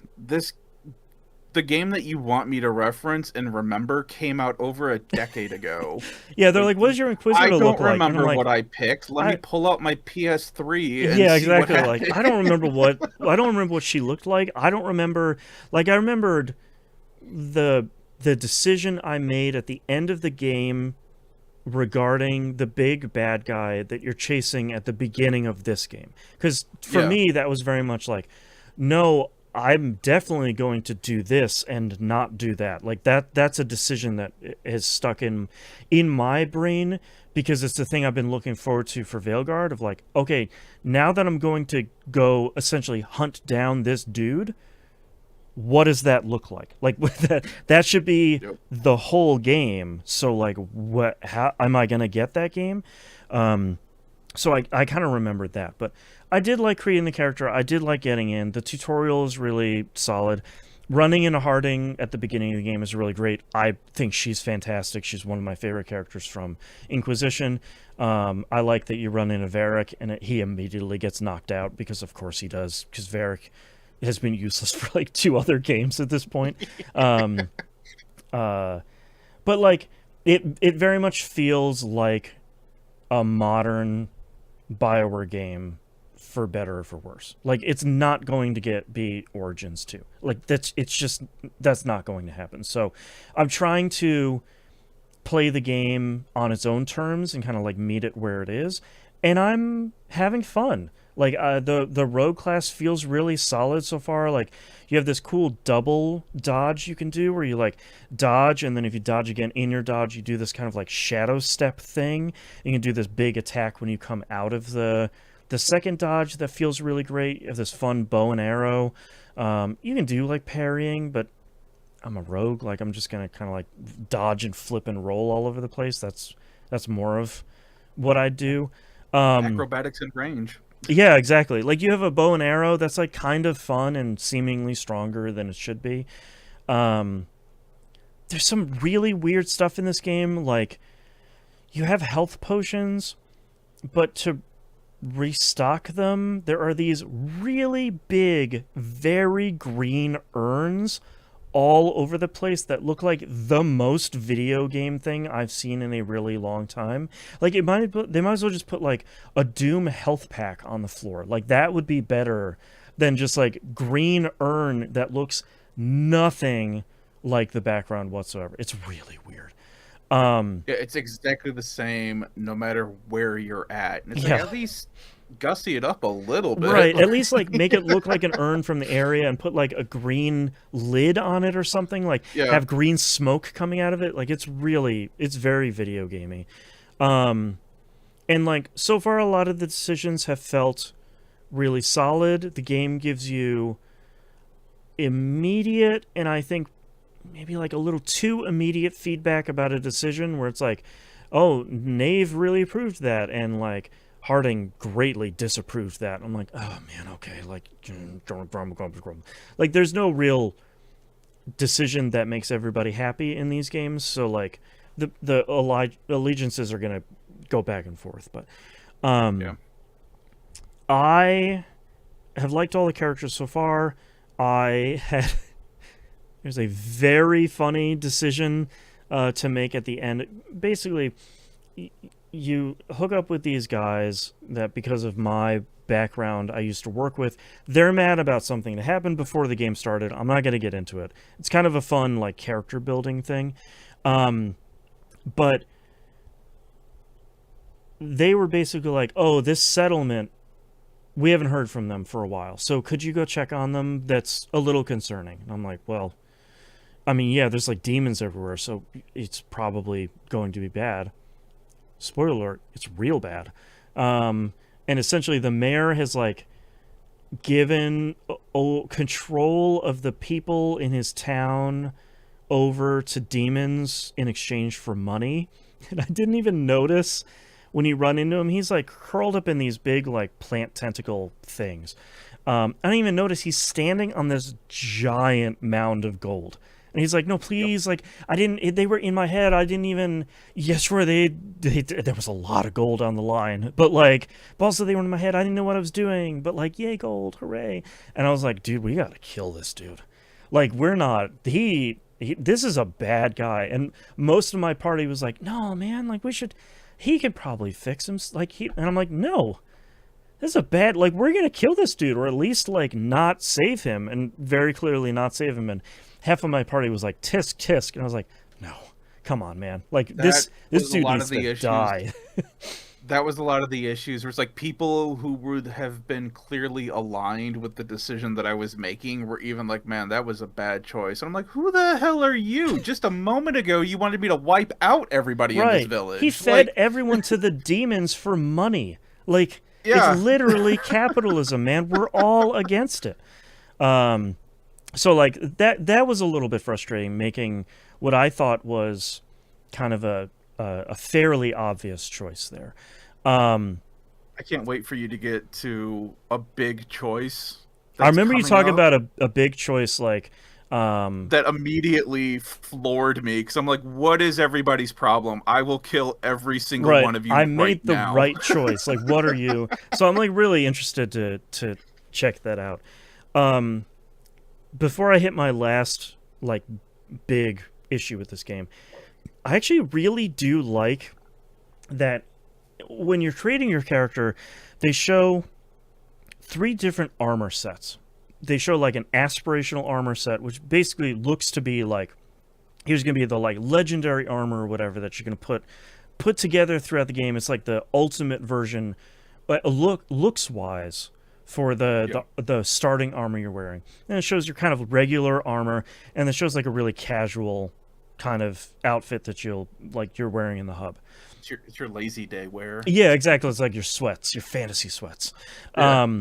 the game that you want me to reference and remember came out over a decade ago. Yeah, they're like, what does your Inquisitor look like? I don't remember what I picked. Let me pull out my PS3 and yeah, see exactly. what Like, I don't remember what she looked like. I don't remember. Like, I remembered the decision I made at the end of the game regarding the big bad guy that you're chasing at the beginning of this game. Because for me, that was very much like, no, I'm definitely going to do this and not do that. Like that's a decision that has stuck in my brain, because it's the thing I've been looking forward to for Veilguard, of like, okay, now that I'm going to go essentially hunt down this dude, what does that look like? Like that should be the whole game. So like, how am I going to get that game? So I kind of remembered that, but I did like creating the character. I did like getting in. The tutorial is really solid. Running into Harding at the beginning of the game is really great. I think she's fantastic. She's one of my favorite characters from Inquisition. I like that you run into Varric and he immediately gets knocked out, because of course he does, because Varric has been useless for like 2 other games at this point. But like it very much feels like a modern BioWare game, for better or for worse. Like, it's not going to be Origins 2. Like, that's not going to happen. So I'm trying to play the game on its own terms and kind of like meet it where it is, and I'm having fun. Like, the rogue class feels really solid so far. Like, you have this cool double dodge you can do, where you like dodge, and then if you dodge again in your dodge, you do this kind of like shadow step thing. You can do this big attack when you come out of the second dodge that feels really great. You have this fun bow and arrow. You can do like parrying, but I'm a rogue. Like, I'm just gonna kind of like dodge and flip and roll all over the place. That's more of what I do. Acrobatics and range. Yeah, exactly. Like, you have a bow and arrow that's like kind of fun and seemingly stronger than it should be. There's some really weird stuff in this game. Like, you have health potions, but to restock them, there are these really big, very green urns all over the place that look like the most video game thing I've seen in a really long time. Like, they might as well just put like a Doom health pack on the floor. Like, that would be better than just like green urn that looks nothing like the background whatsoever. It's really weird. Yeah, it's exactly the same no matter where you're at. And it's like, at least gussy it up a little bit. Right, at least like make it look like an urn from the area and put like a green lid on it or something. Like, have green smoke coming out of it. Like, it's very video gamey. And like, so far a lot of the decisions have felt really solid. The game gives you immediate, and I think maybe like a little too immediate, feedback about a decision, where it's like, oh, Nave really approved that, and like Harding greatly disapproved that. I'm like, oh man, okay, like, there's no real decision that makes everybody happy in these games. So like the allegiances are gonna go back and forth. But I have liked all the characters so far. There's a very funny decision to make at the end. Basically, you hook up with these guys that, because of my background, I used to work with. They're mad about something that happened before the game started. I'm not going to get into it. It's kind of a fun, like, character building thing. But they were basically like, oh, this settlement, we haven't heard from them for a while, so could you go check on them? That's a little concerning. And I'm like, well, I mean, yeah, there's like demons everywhere, so it's probably going to be bad. Spoiler alert, it's real bad. And essentially the mayor has like given control of the people in his town over to demons in exchange for money. And I didn't even notice when you run into him, he's like curled up in these big like plant tentacle things. I didn't even notice he's standing on this giant mound of gold. And he's like, no, please, like, I didn't, they were in my head. I didn't even, yes, sure, there was a lot of gold on the line. But, like, but also they were in my head. I didn't know what I was doing. But, like, yay, gold, hooray. And I was like, dude, we got to kill this dude. Like, we're not, this is a bad guy. And most of my party was like, no, man, like, he could probably fix him. Like, and I'm like, no. This is a bad, like, we're going to kill this dude, or at least, like, not save him, and very clearly not save him. And half of my party was like, tisk, tisk. And I was like, no, come on, man. Like, this dude needs to die. That was a lot of the issues. Where it's like people who would have been clearly aligned with the decision that I was making were even like, man, that was a bad choice. And I'm like, who the hell are you? Just a moment ago, you wanted me to wipe out everybody in this village. He fed everyone to the demons for money. Like, yeah. It's literally capitalism, man. We're all against it. So like that was a little bit frustrating, making what I thought was kind of a fairly obvious choice there. I can't wait for you to get to a big choice. I remember you talking about a big choice, like that immediately floored me, because I'm like, what is everybody's problem? I will kill every single one of you. I made the right choice. Like, what are you? So I'm like really interested to check that out. Before I hit my last like big issue with this game, I actually really do like that when you're creating your character, they show 3 different armor sets. They show like an aspirational armor set, which basically looks to be like, here's going to be the like legendary armor or whatever that you're going to put together throughout the game. It's like the ultimate version, looks wise, for the starting armor you're wearing. And it shows your kind of regular armor, and it shows like a really casual kind of outfit that you're wearing in the hub. It's your lazy day wear. Yeah, exactly. It's like your sweats, your fantasy sweats. Yeah.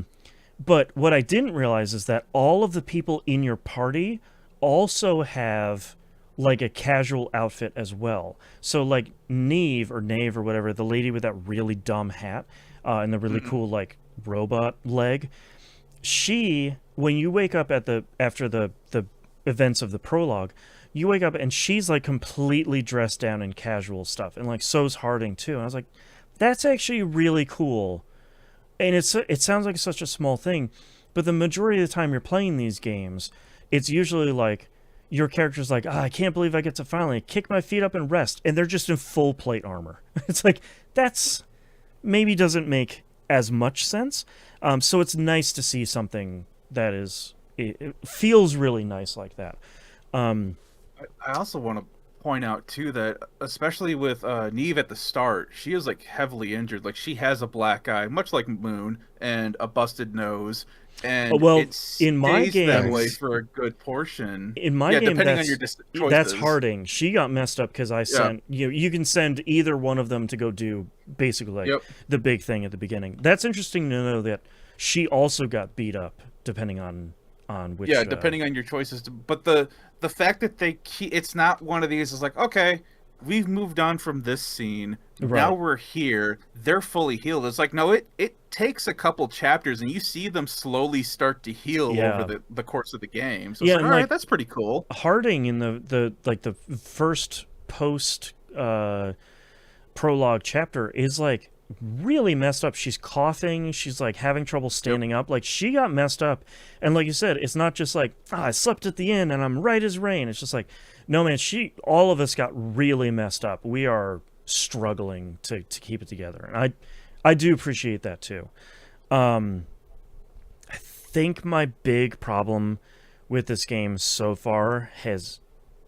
But what I didn't realize is that all of the people in your party also have like a casual outfit as well. So like Neve or whatever, the lady with that really dumb hat and the really cool like robot leg, she, when you wake up after the events of the prologue, you wake up and she's like completely dressed down in casual stuff, and like so's Harding too. And I was like, that's actually really cool. And it sounds like such a small thing, but the majority of the time you're playing these games, it's usually like your character's like, I can't believe I get to finally kick my feet up and rest, and they're just in full plate armor. It's like, that's maybe doesn't make as much sense. So it's nice to see something that it feels really nice like that. I also want to point out too that especially with Neve at the start, she is like heavily injured. Like she has a black eye, much like Moon, and a busted nose. And it stays in my game that way for a good portion. In my game, depending on your choices. That's Harding. She got messed up because I sent you can send either one of them to go do basically like the big thing at the beginning. That's interesting to know that she also got beat up depending on which. Yeah, depending on your choices. But the fact that it's not one of these is like, okay, we've moved on from this scene. Right. Now we're here. They're fully healed. It's like, no, it takes a couple chapters, and you see them slowly start to heal over the course of the game. So it's like, all right, that's pretty cool. Harding in the first post prologue chapter is like really messed up. She's coughing. She's like having trouble standing up. Like she got messed up. And like you said, it's not just like, I slept at the inn and I'm right as rain. It's just like, No, man, all of us got really messed up. We are struggling to keep it together. And I do appreciate that too. I think my big problem with this game so far has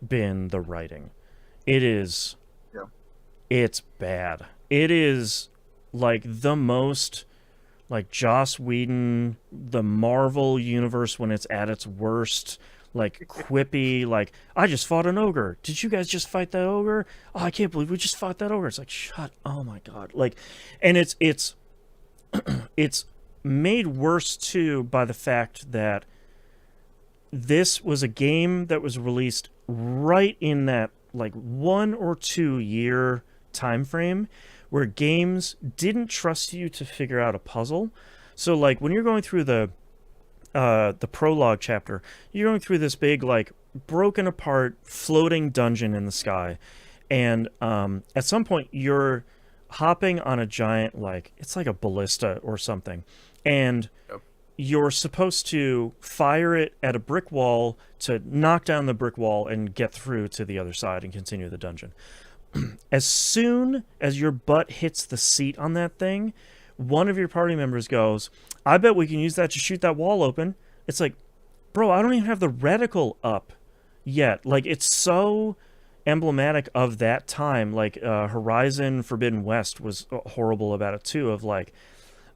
been the writing. It's bad. It is like the most like Joss Whedon, the Marvel universe when it's at its worst, like quippy, like, I just fought an ogre. Did you guys just fight that ogre? Oh, I can't believe we just fought that ogre. It's like, oh my God. Like, and it's it's made worse too by the fact that this was a game that was released right in that like 1 or 2 year time frame where games didn't trust you to figure out a puzzle. So like when you're going through the prologue chapter, you're going through this big like broken apart floating dungeon in the sky, and at some point you're hopping on a giant, like, it's like a ballista or something, and you're supposed to fire it at a brick wall to knock down the brick wall and get through to the other side and continue the dungeon. As soon as your butt hits the seat on that thing, one of your party members goes, I bet we can use that to shoot that wall open. It's like, bro, I don't even have the reticle up yet. Like, it's so emblematic of that time. Like, Horizon Forbidden West was horrible about it too, of like,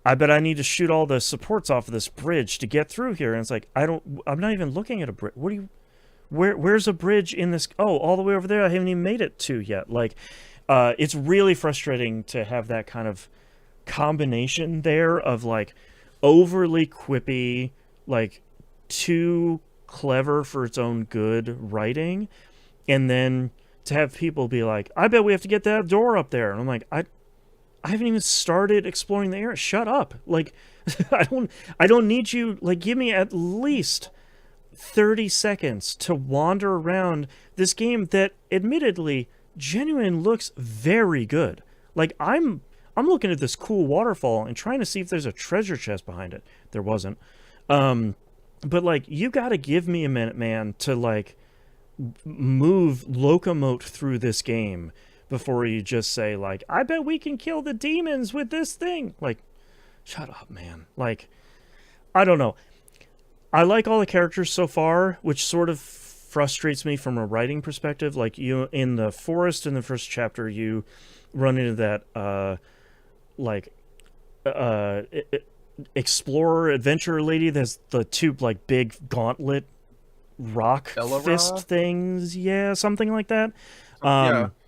I bet I need to shoot all the supports off of this bridge to get through here. And it's like, I'm not even looking at a bridge. Where's a bridge in this? Oh, all the way over there. I haven't even made it to yet. Like, it's really frustrating to have that kind of combination there of like overly quippy, like too clever for its own good writing, and then to have people be like, I bet we have to get that door up there. And I'm like, I haven't even started exploring the area. Shut up. Like, I don't need you. Like, give me at least 30 seconds to wander around this game that admittedly genuinely looks very good. Like, I'm looking at this cool waterfall and trying to see if there's a treasure chest behind it. There wasn't. But like, you got to give me a minute, man, to like locomote through this game before you just say like, I bet we can kill the demons with this thing. Like, shut up, man. Like, I don't know. I like all the characters so far, which sort of frustrates me from a writing perspective. Like, you in the forest in the first chapter, you run into that explorer adventurer lady. There's the two like big gauntlet rock fist things, something like that.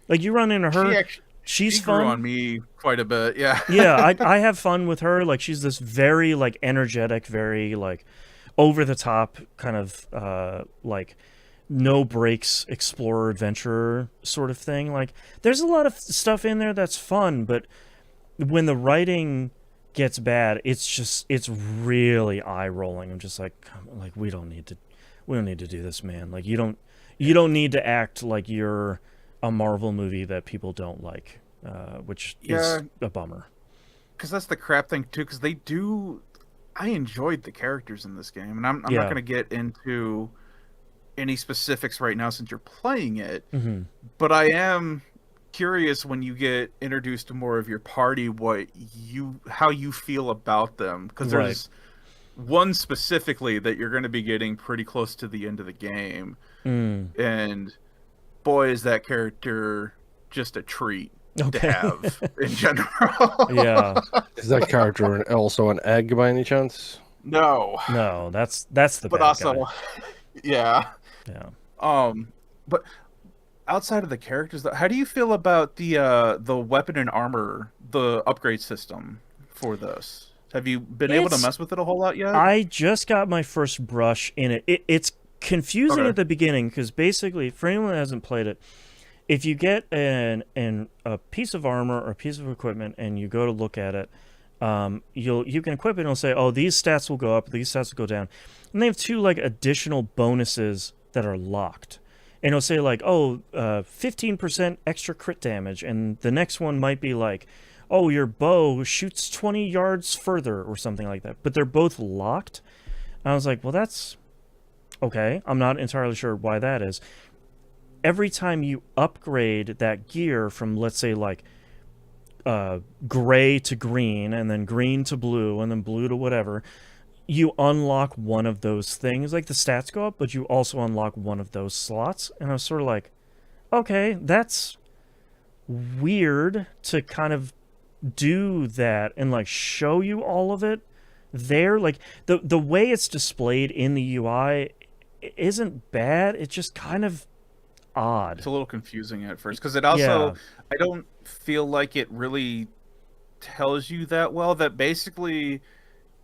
Like, you run into her. She's fun. Grew on me quite a bit. I have fun with her. Like, she's this very like energetic, very like over the top kind of like no breaks explorer adventurer sort of thing. Like, there's a lot of stuff in there that's fun, but when the writing gets bad, it's really eye rolling. I'm just like we don't need to do this, man. Like, you don't need to act like you're a Marvel movie that people don't like, which is a bummer. Because that's the crap thing too. Because I enjoyed the characters in this game, and I'm not going to get into any specifics right now since you're playing it. Mm-hmm. But I am curious, when you get introduced to more of your party, how you feel about them, because there's one specifically that you're going to be getting pretty close to the end of the game, and boy, is that character just a treat to have in general. Is that character also an egg by any chance? No, that's the but bad also guy. But outside of the characters, though, how do you feel about the weapon and armor, the upgrade system for this? Have you been able to mess with it a whole lot yet? I just got my first brush in it. It's confusing at the beginning, because basically, for anyone that hasn't played it, if you get a piece of armor or a piece of equipment and you go to look at it, you can equip it and it'll say, oh, these stats will go up, these stats will go down. And they have two like additional bonuses that are locked. And it'll say like, 15% extra crit damage, and the next one might be like, oh, your bow shoots 20 yards further or something like that. But they're both locked. And I was like, well, that's okay. I'm not entirely sure why that is. every time you upgrade that gear from, let's say, like gray to green, and then green to blue, and then blue to whatever, you unlock one of those things. Like, the stats go up, but you also unlock one of those slots. And I was sort of like, okay, that's weird to kind of do that and like show you all of it there. Like, the way it's displayed in the UI isn't bad. It's just kind of odd. It's a little confusing at first because it also, I don't feel like it really tells you that well, that basically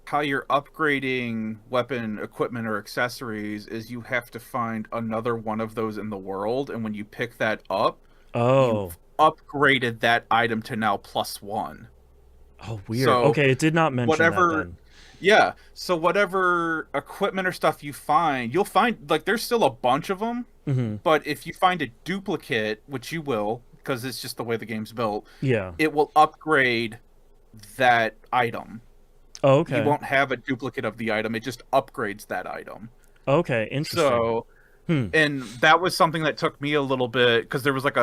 how you're upgrading weapon equipment or accessories is you have to find another one of those in the world, and when you pick that up, you've upgraded that item to now +1. Oh, weird. So okay, it did not mention that then. Yeah, so whatever equipment or stuff you find, you'll find, like, there's still a bunch of them, but if you find a duplicate, which you will, because it's just the way the game's built, it will upgrade that item. Oh, okay. You won't have a duplicate of the item, it just upgrades that item. Okay, interesting. So, and that was something that took me a little bit, because there was like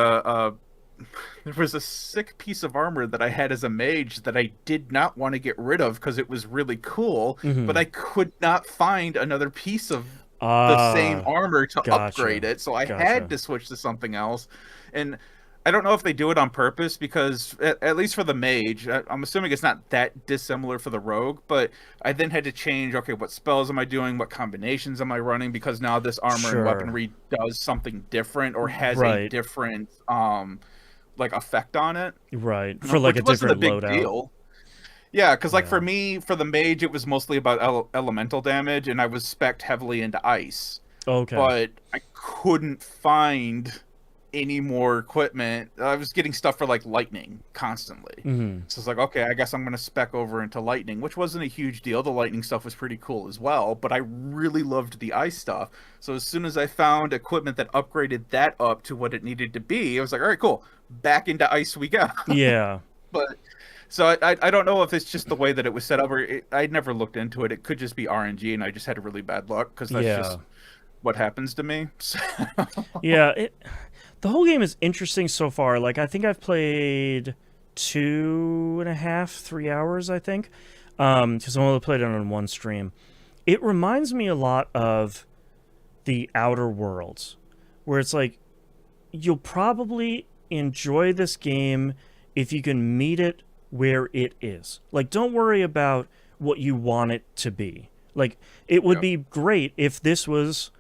there was a sick piece of armor that I had as a mage that I did not want to get rid of because it was really cool, but I could not find another piece of the same armor to upgrade it, so I had to switch to something else. And I don't know if they do it on purpose, because at least for the mage, I'm assuming it's not that dissimilar for the rogue, but I then had to change, okay, what spells am I doing, what combinations am I running, because now this armor and weaponry does something different or has a different like effect on it, for like a different loadout. Deal. Yeah, because like for me, for the mage, it was mostly about elemental damage, and I was spec'd heavily into ice. But I couldn't find any more equipment. I was getting stuff for like lightning constantly. So it's like, okay, I guess I'm going to spec over into lightning, which wasn't a huge deal. The lightning stuff was pretty cool as well, but I really loved the ice stuff. So as soon as I found equipment that upgraded that up to what it needed to be, I was like, all right, cool, back into ice we go. But so I don't know if it's just the way that it was set up, or I never looked into it. It could just be RNG, and I just had really bad luck, because that's just what happens to me. The whole game is interesting so far. Like, I think I've played 2.5, 3 hours, I think, because I only played it on one stream. It reminds me a lot of the Outer Worlds, where it's like, you'll probably enjoy this game if you can meet it where it is. Like, don't worry about what you want it to be. Like, it would be great if this was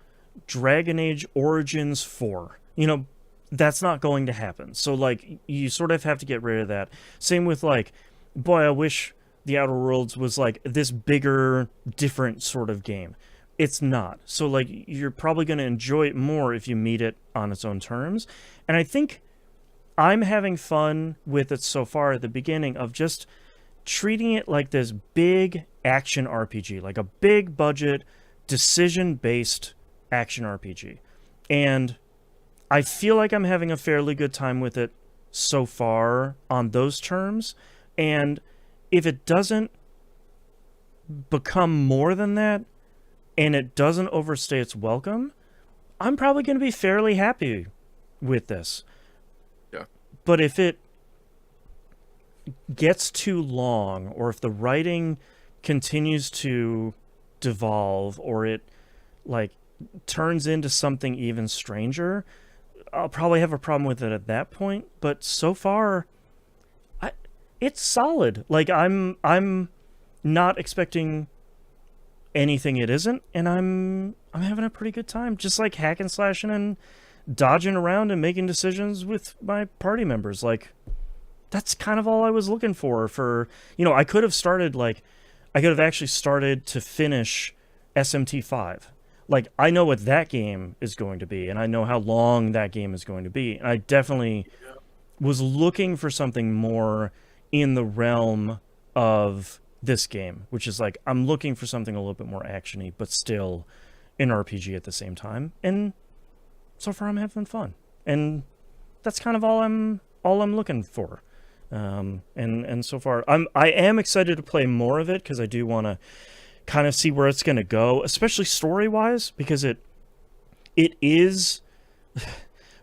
Dragon Age Origins 4. You know, that's not going to happen. So, like, you sort of have to get rid of that. Same with, like, boy, I wish the Outer Worlds was, like, this bigger, different sort of game. It's not. So, like, you're probably going to enjoy it more if you meet it on its own terms. And I think I'm having fun with it so far at the beginning of just treating it like this big action RPG, like a big budget, decision-based action RPG. And I feel like I'm having a fairly good time with it so far on those terms. And if it doesn't become more than that, and it doesn't overstay its welcome, I'm probably going to be fairly happy with this. But if it gets too long, or if the writing continues to devolve, or it like turns into something even stranger, I'll probably have a problem with it at that point. But so far, it's solid. Like, I'm not expecting anything it isn't, and I'm having a pretty good time, just like hack and slashing and dodging around and making decisions with my party members. Like, that's kind of all I was looking for, you know, I could have actually started to finish SMT5. Like, I know what that game is going to be, and I know how long that game is going to be. And I definitely was looking for something more in the realm of this game, which is like, I'm looking for something a little bit more actiony, but still an RPG at the same time. And so far, I'm having fun, and that's kind of all I'm looking for. And so far, I am excited to play more of it, because I do want to kind of see where it's going to go, especially story-wise, because it is,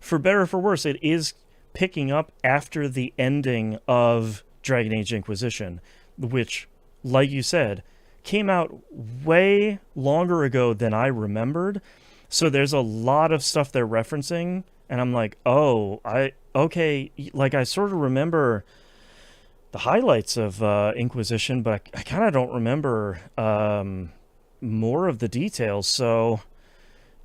for better or for worse, it is picking up after the ending of Dragon Age Inquisition, which, like you said, came out way longer ago than I remembered. So there's a lot of stuff they're referencing, and I'm like, oh, okay, like I sort of remember the highlights of Inquisition, but I kind of don't remember more of the details. So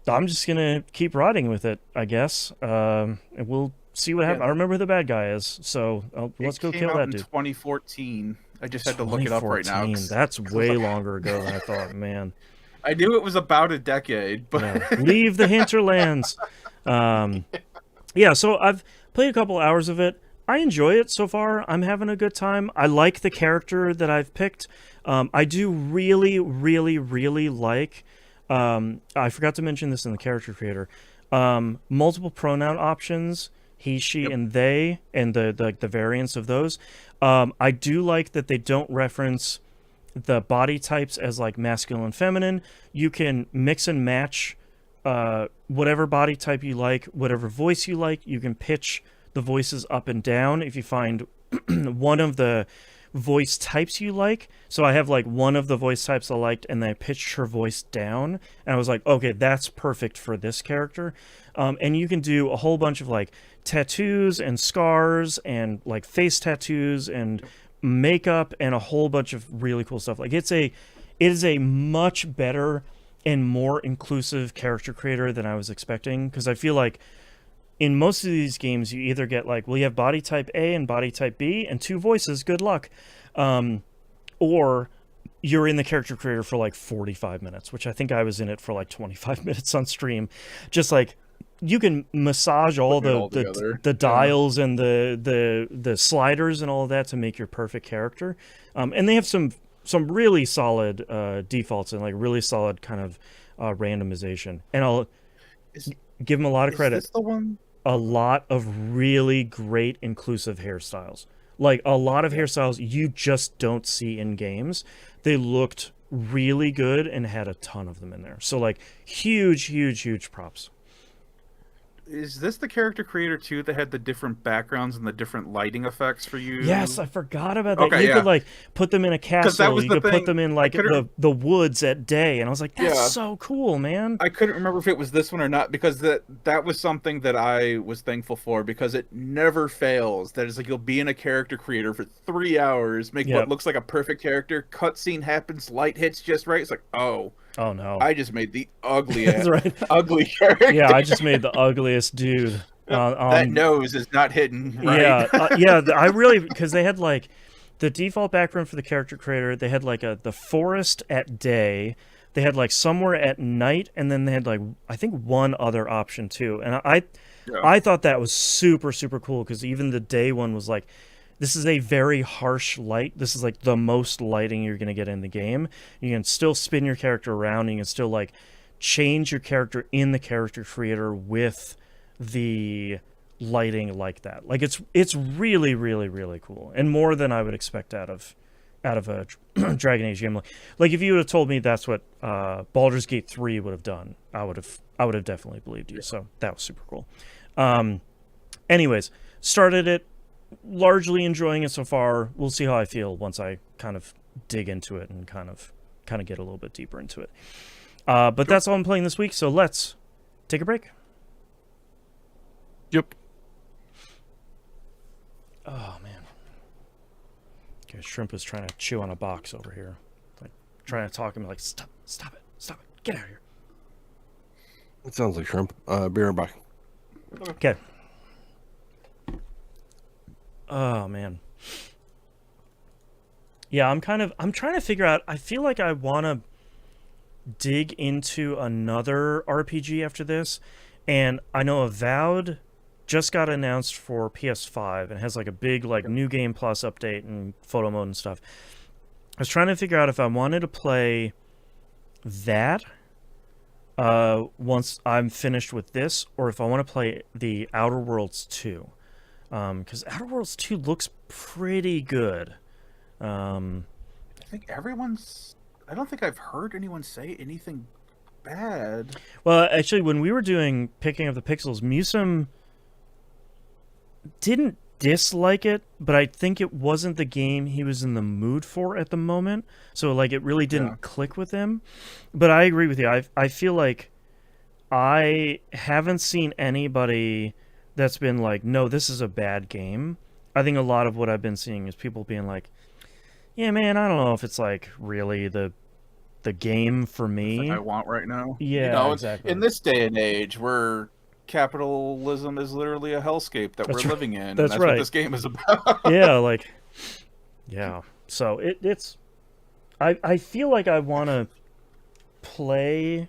I'm just gonna keep riding with it, I guess. And we'll see what happens. I remember who the bad guy is, so let's go kill that dude. 2014. I just had to look it up right now. That's way longer ago than I thought, man. I knew it was about a decade, but leave the hinterlands. Yeah, so I've played a couple hours of it. I enjoy it so far. I'm having a good time. I like the character that I've picked. I do really, really, really like. I forgot to mention this in the character creator. Multiple pronoun options. He, she, and they, and the variants of those. I do like that they don't reference the body types as like masculine and feminine. You can mix and match whatever body type you like, whatever voice you like. You can pitch the voices up and down if you find one of the voice types you like. So I have like one of the voice types I liked, and then I pitched her voice down, and I was like, okay, that's perfect for this character. And you can do a whole bunch of like tattoos and scars and like face tattoos and makeup and a whole bunch of really cool stuff. Like it is a much better and more inclusive character creator than I was expecting, because I feel like in most of these games you either get like, well, you have body type A and body type B and two voices, good luck, or you're in the character creator for like 45 minutes, which I think I was in it for like 25 minutes on stream. Just like, you can massage all the dials and the sliders and all of that to make your perfect character. And they have some really solid defaults and like really solid kind of randomization. And I'll give them a lot of credit. Is this the one? A lot of really great inclusive hairstyles. Like a lot of hairstyles you just don't see in games. They looked really good and had a ton of them in there. So like huge props. Is this the character creator too that had the different backgrounds and the different lighting effects for you? Yes, I forgot about that. Okay, you could like put them in a castle. You could put them in like the woods at day, and I was like, that's so cool, man. I couldn't remember if it was this one or not, because that was something that I was thankful for, because it never fails. That is like, you'll be in a character creator for 3 hours, make what looks like a perfect character, cutscene happens, light hits just right. It's like, oh no, I just made the ugliest, ugly character. Yeah, I just made the ugliest dude. That nose is not hidden, right? I really, because they had like the default background for the character creator. They had like the forest at day. They had like somewhere at night, and then they had like, I think, one other option too. And I thought that was super cool, because even the day one was like, this is a very harsh light. This is like the most lighting you're going to get in the game. You can still spin your character around. And you can still like change your character in the character creator with the lighting like that. Like it's really cool, and more than I would expect out of a Dragon Age game. Like if you would have told me that's what Baldur's Gate 3 would have done, I would have definitely believed you. So that was super cool. Anyways, started it. Largely enjoying it so far. We'll see how I feel once I kind of dig into it and kind of get a little bit deeper into it. But that's all I'm playing this week, so let's take a break. Yep. Oh, man. Okay, Shrimp is trying to chew on a box over here. Like, trying to talk him like, stop it, get out of here. It sounds like Shrimp. Be right back. Okay. Oh, man. Yeah, I'm trying to figure out, I feel like I want to dig into another RPG after this, and I know Avowed just got announced for PS5 and has like a big like New Game Plus update and photo mode and stuff. I was trying to figure out if I wanted to play that once I'm finished with this, or if I want to play the Outer Worlds 2. Because Outer Worlds 2 looks pretty good. I don't think I've heard anyone say anything bad. Well, actually, when we were doing Picking Up the Pixels, Musum didn't dislike it, but I think it wasn't the game he was in the mood for at the moment. So like it really didn't click with him. But I agree with you. I feel like I haven't seen anybody that's been like, no, this is a bad game. I think a lot of what I've been seeing is people being like, yeah, man, I don't know if it's like really the game for me. Thing I want right now. Yeah, exactly. In this day and age, where capitalism is literally a hellscape that we're living in. That's and right. What this game is about. Yeah. So it's. I feel like I want to play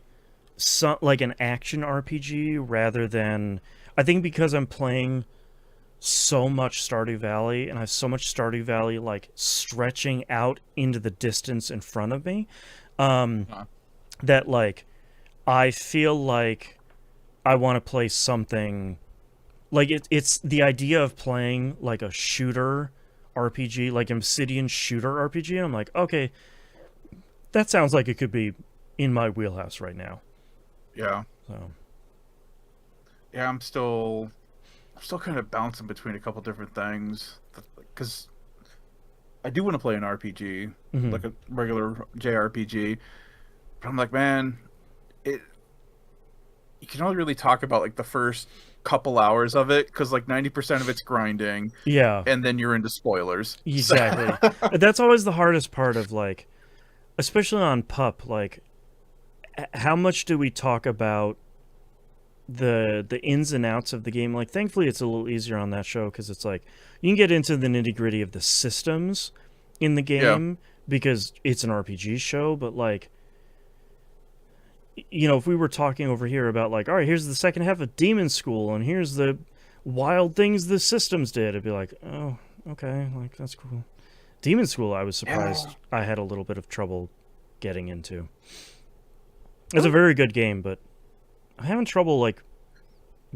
like an action RPG rather than. I think because I'm playing so much Stardew Valley and I have so much Stardew Valley like stretching out into the distance in front of me, that like I feel like I want to play something like it's the idea of playing like a shooter RPG, like Obsidian shooter RPG, and I'm like, okay, that sounds like it could be in my wheelhouse right now. Yeah. So yeah, I'm still kind of bouncing between a couple different things because I do want to play an RPG, like a regular JRPG, but I'm like, man, you can only really talk about like the first couple hours of it because like 90% of it's grinding. Yeah, and then you're into spoilers. Exactly. That's always the hardest part of like, especially on Pup. Like, how much do we talk about the ins and outs of the game? Like, thankfully it's a little easier on that show because it's like you can get into the nitty-gritty of the systems in the game because it's an RPG show. But like, you know, if we were talking over here about like, all right, here's the second half of Demon School and here's the wild things the systems did, it'd be like, oh, okay, like that's cool. Demon School, I was surprised I had a little bit of trouble getting into. It's a very good game, but I'm having trouble like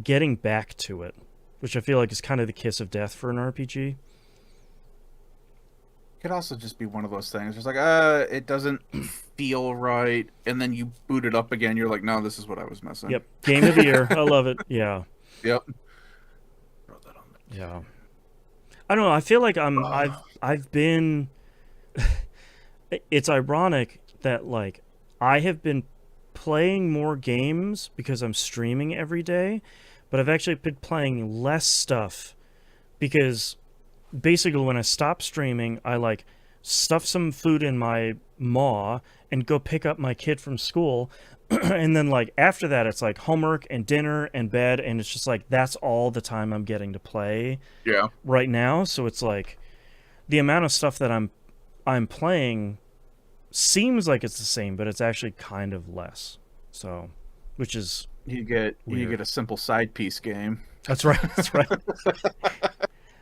getting back to it, which I feel like is kind of the kiss of death for an RPG. It could also just be one of those things. It's like, it doesn't feel right, and then you boot it up again. You're like, no, this is what I was missing. Yep, game of the year. I love it. Yeah. Yep. Yeah. I don't know. I feel like I've been. It's ironic that like I have been playing more games because I'm streaming every day, but I've actually been playing less stuff because basically when I stop streaming, I like stuff some food in my maw and go pick up my kid from school. And then like after that it's like homework and dinner and bed, and it's just like that's all the time I'm getting to play right now. So it's like the amount of stuff that I'm playing seems like it's the same, but it's actually kind of less. So, which is you get a simple side piece game. That's right. That's right.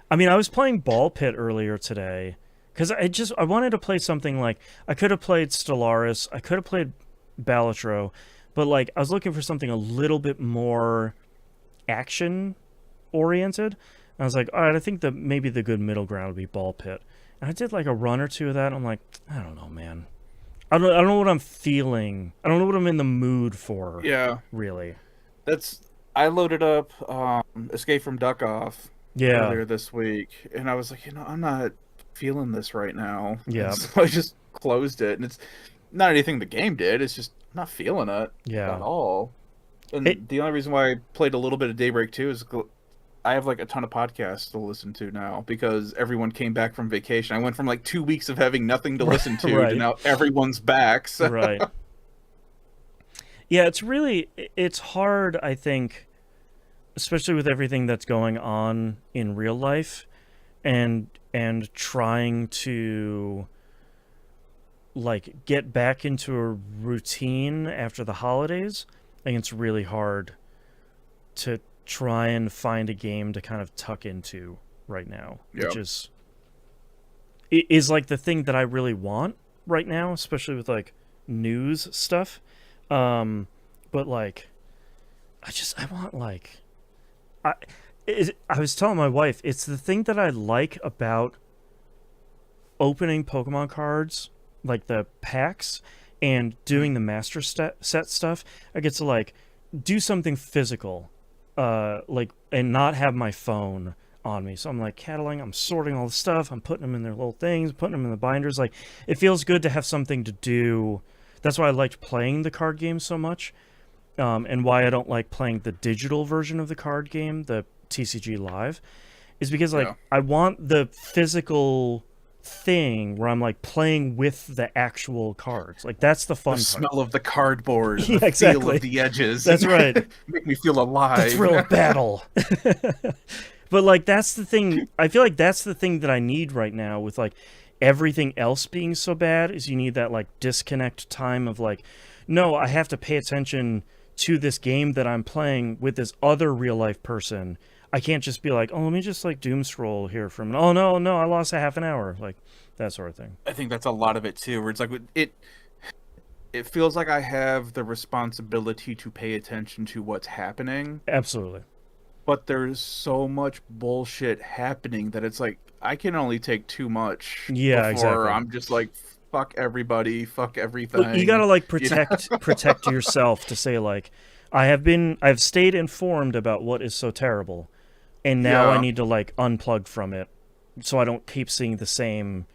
I mean, I was playing Ball Pit earlier today because I wanted to play something like I could have played Stellaris, I could have played Balatro, but like I was looking for something a little bit more action oriented. And I was like, all right, I think that maybe the good middle ground would be Ball Pit. And I did like a run or two of that. And I'm like, I don't know, man. I don't know what I'm feeling. I don't know what I'm in the mood for. Yeah, really. I loaded up Escape from Duck Off earlier this week, and I was like, I'm not feeling this right now. Yeah. So I just closed it, and it's not anything the game did. It's just not feeling it at all. And the only reason why I played a little bit of Daybreak too is I have like a ton of podcasts to listen to now because everyone came back from vacation. I went from like 2 weeks of having nothing to listen to to now everyone's back. So. Right. Yeah, it's hard, I think, especially with everything that's going on in real life and trying to like get back into a routine after the holidays. I think it's really hard to try and find a game to kind of tuck into right now, which is like the thing that I really want right now, especially with like news stuff. But like, I want like, I was telling my wife, it's the thing that I like about opening Pokemon cards, like the packs, and doing the master set stuff. I get to like do something physical, like, and not have my phone on me. So I'm like cataloging, I'm sorting all the stuff, I'm putting them in their little things, putting them in the binders. Like, it feels good to have something to do. That's why I liked playing the card game so much, and why I don't like playing the digital version of the card game, the TCG Live, is because like I want the physical thing where I'm like playing with the actual cards. Like, that's the fun The part. smell of the cardboard, Yeah, the exactly. feel of the edges. That's right. Make me feel alive. The thrill of battle. But like, that's the thing. I feel like that's the thing that I need right now with like everything else being so bad, is you need that like disconnect time of like, no, I have to pay attention to this game that I'm playing with this other real life person. I can't just be like, oh, let me just like doom scroll here for a minute. Oh no, I lost a half an hour. Like, that sort of thing. I think that's a lot of it too, where it's like it feels like I have the responsibility to pay attention to what's happening. Absolutely. But there's so much bullshit happening that it's like I can only take too much Yeah, before exactly. I'm just like, fuck everybody, fuck everything. Look, you gotta like protect yourself to say like, I've stayed informed about what is so terrible, and now I need to like unplug from it so I don't keep seeing the same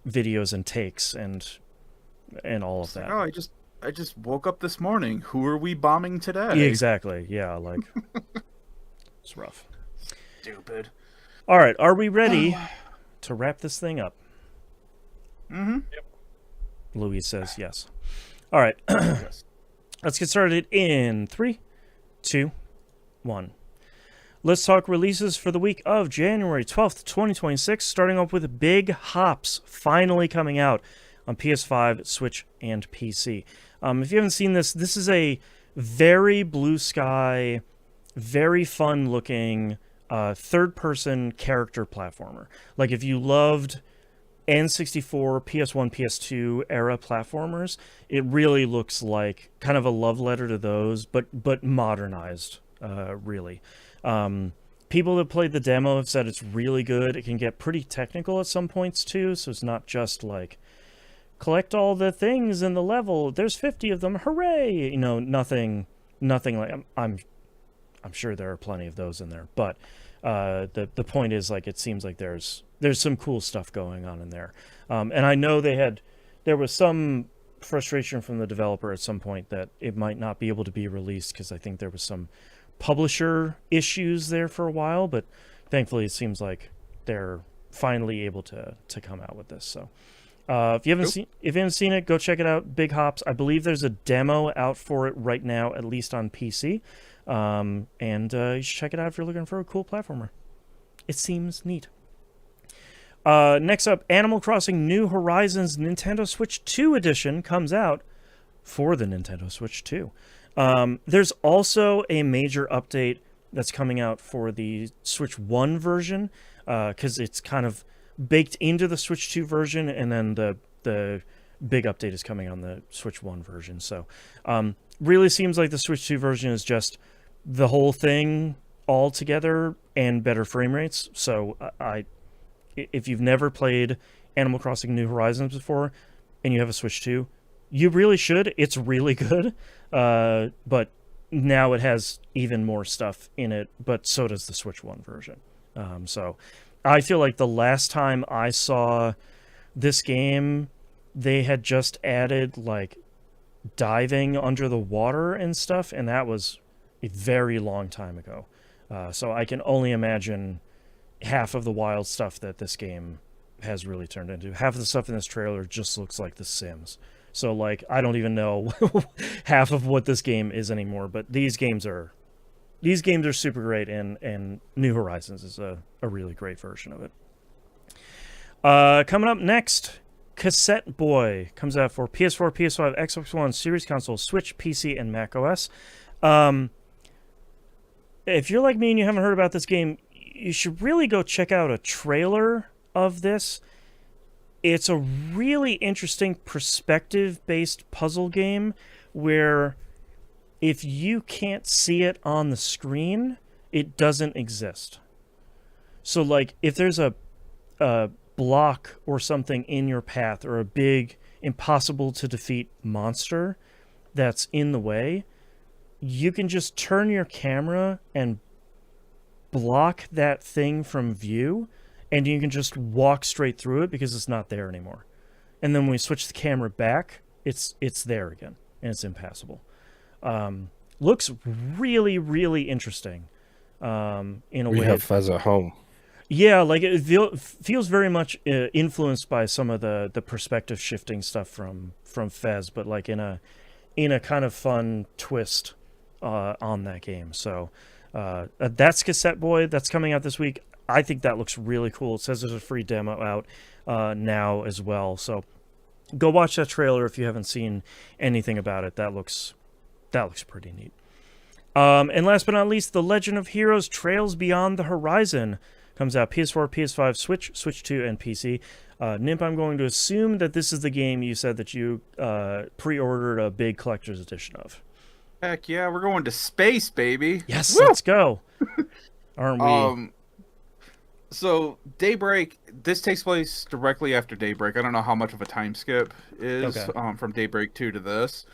videos and takes and all of that. Like, oh, I just woke up this morning. Who are we bombing today? Yeah, exactly. Yeah, like it's rough. Stupid. All right, are we ready to wrap this thing up? Mm-hmm. Yep. Louise says yes. All right. Yes. Let's get started in 3, 2, 1. Let's talk releases for the week of January 12th, 2026, starting off with Big Hops finally coming out on PS5, Switch, and PC. If you haven't seen this, this is a very blue sky, very fun-looking third-person character platformer. Like, if you loved N64, PS1, PS2 era platformers, it really looks like kind of a love letter to those, but modernized, really. People that played the demo have said it's really good. It can get pretty technical at some points too, so it's not just like collect all the things in the level. There's 50 of them, hooray! You know, nothing like I'm sure there are plenty of those in there, but the point is like it seems like there's some cool stuff going on in there, and I know there was some frustration from the developer at some point that it might not be able to be released because I think there was some publisher issues there for a while, but thankfully it seems like they're finally able to come out with this. So if you haven't seen it, go check it out. Big Hops. I believe there's a demo out for it right now, at least on PC. And you should check it out if you're looking for a cool platformer. It seems neat. Next up, Animal Crossing New Horizons Nintendo Switch 2 edition comes out for the Nintendo Switch 2. There's also a major update that's coming out for the Switch 1 version, because it's kind of baked into the Switch 2 version, and then the big update is coming on the Switch 1 version. So really seems like the Switch 2 version is just the whole thing all together and better frame rates. So if you've never played Animal Crossing New Horizons before and you have a Switch 2, you really should. It's really good. But now it has even more stuff in it, but so does the Switch 1 version. So I feel like the last time I saw this game, they had just added like diving under the water and stuff, and that was a very long time ago. So I can only imagine half of the wild stuff that this game has really turned into. Half of the stuff in this trailer just looks like The Sims. So, like, I don't even know half of what this game is anymore, but these games are super great, and New Horizons is a really great version of it. Coming up next, Cassette Boy comes out for PS4, PS5, Xbox One, Series Console, Switch, PC, and Mac OS. If you're like me and you haven't heard about this game, you should really go check out a trailer of this. It's a really interesting perspective-based puzzle game where if you can't see it on the screen, it doesn't exist. So, like, if there's a block or something in your path or a big, impossible-to-defeat monster that's in the way, you can just turn your camera and block that thing from view, and you can just walk straight through it because it's not there anymore. And then when we switch the camera back, it's there again, and it's impassable. Looks really, really interesting. In a way, we have Fez at home. Yeah, like it feels very much influenced by some of the perspective shifting stuff from Fez, but like in a kind of fun twist on that game. So that's Cassette Boy. That's coming out this week. I think that looks really cool. It says there's a free demo out now as well. So go watch that trailer if you haven't seen anything about it. That looks pretty neat. And last but not least, The Legend of Heroes Trails Beyond the Horizon comes out PS4, PS5, Switch, Switch 2, and PC. Nimp, I'm going to assume that this is the game you said that you pre-ordered a big collector's edition of. Heck yeah, we're going to space, baby. Yes, Woo! Let's go. Aren't we? So Daybreak, this takes place directly after Daybreak. I don't know how much of a time skip is from Daybreak 2 to this.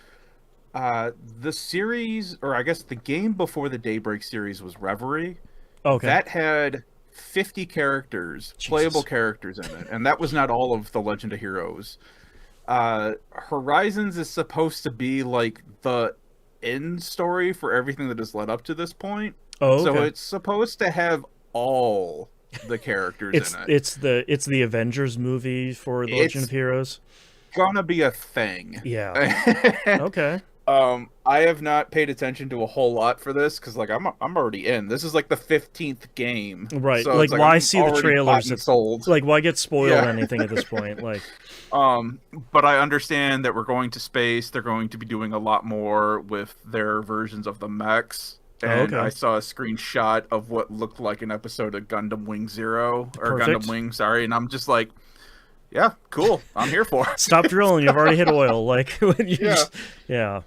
The series, or I guess the game before the Daybreak series was Reverie. Okay. That had 50 characters, playable characters in it, and that was not all of The Legend of Heroes. Horizons is supposed to be like the end story for everything that has led up to this point. Oh, okay. So it's supposed to have all the characters in it. It's the Avengers movie for The Legend of Heroes. Gonna be a thing. Yeah. Okay. I have not paid attention to a whole lot for this because, like, I'm already in. This is like the 15th game, right? So like, why see the trailers? Sold. Like, why get spoiled anything at this point? Like, but I understand that we're going to space. They're going to be doing a lot more with their versions of the mechs. And I saw a screenshot of what looked like an episode of Gundam Wing Zero or Perfect. Gundam Wing, sorry, and I'm just like, yeah, cool. I'm here for it. Stop drilling. You've already hit oil. Like, when you yeah.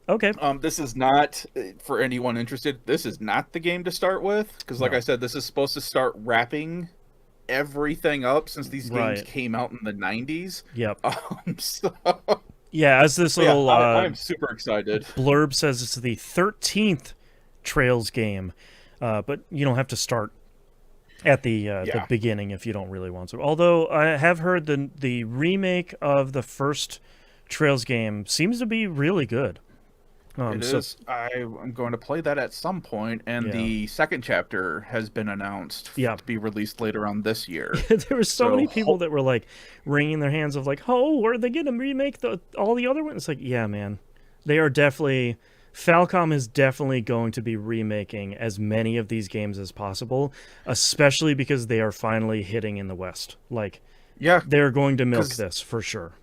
Okay. This is not, for anyone interested, this is not the game to start with. Because, like I said, this is supposed to start wrapping everything up since these games came out in the 90s. Yep. So... Yeah, as this little I'm super excited. blurb says, it's the 13th Trails game. But you don't have to start at the beginning if you don't really want to. Although I have heard the remake of the first Trails game seems to be really good. It is. I'm going to play that at some point, and the second chapter has been announced to be released later on this year. There were so many people that were like wringing their hands of like, oh, are they going to remake all the other ones? It's like, yeah, man, they are definitely. Falcom is definitely going to be remaking as many of these games as possible, especially because they are finally hitting in the West. Like, they're going to milk this for sure.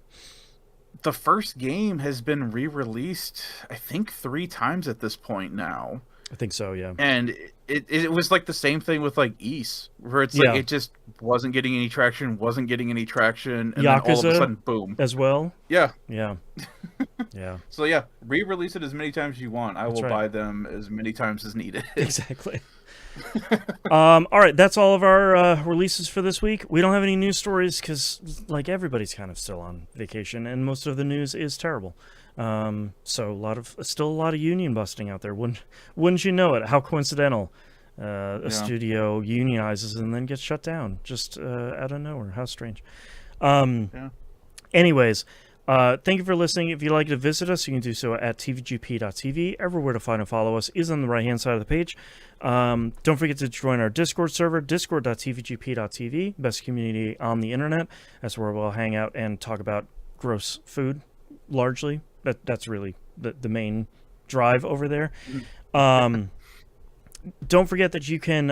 The first game has been re-released, I think, 3 times at this point now. I think so, yeah. And it was like the same thing with like Ys, where it's like it just wasn't getting any traction, and Yakuza, then all of a sudden, boom. As well? Yeah. Yeah. Yeah. So re-release it as many times as you want. I will buy them as many times as needed. Exactly. All right, that's all of our releases for this week. We don't have any news stories because, like, everybody's kind of still on vacation, and most of the news is terrible. So still a lot of union busting out there. Wouldn't you know it? How coincidental? A studio unionizes and then gets shut down just out of nowhere. How strange. Anyways. Thank you for listening. If you'd like to visit us, you can do so at tvgp.tv. Everywhere to find and follow us is on the right-hand side of the page. Don't forget to join our Discord server, discord.tvgp.tv, best community on the internet. That's where we'll hang out and talk about gross food, largely. That's really the main drive over there. Don't forget that you can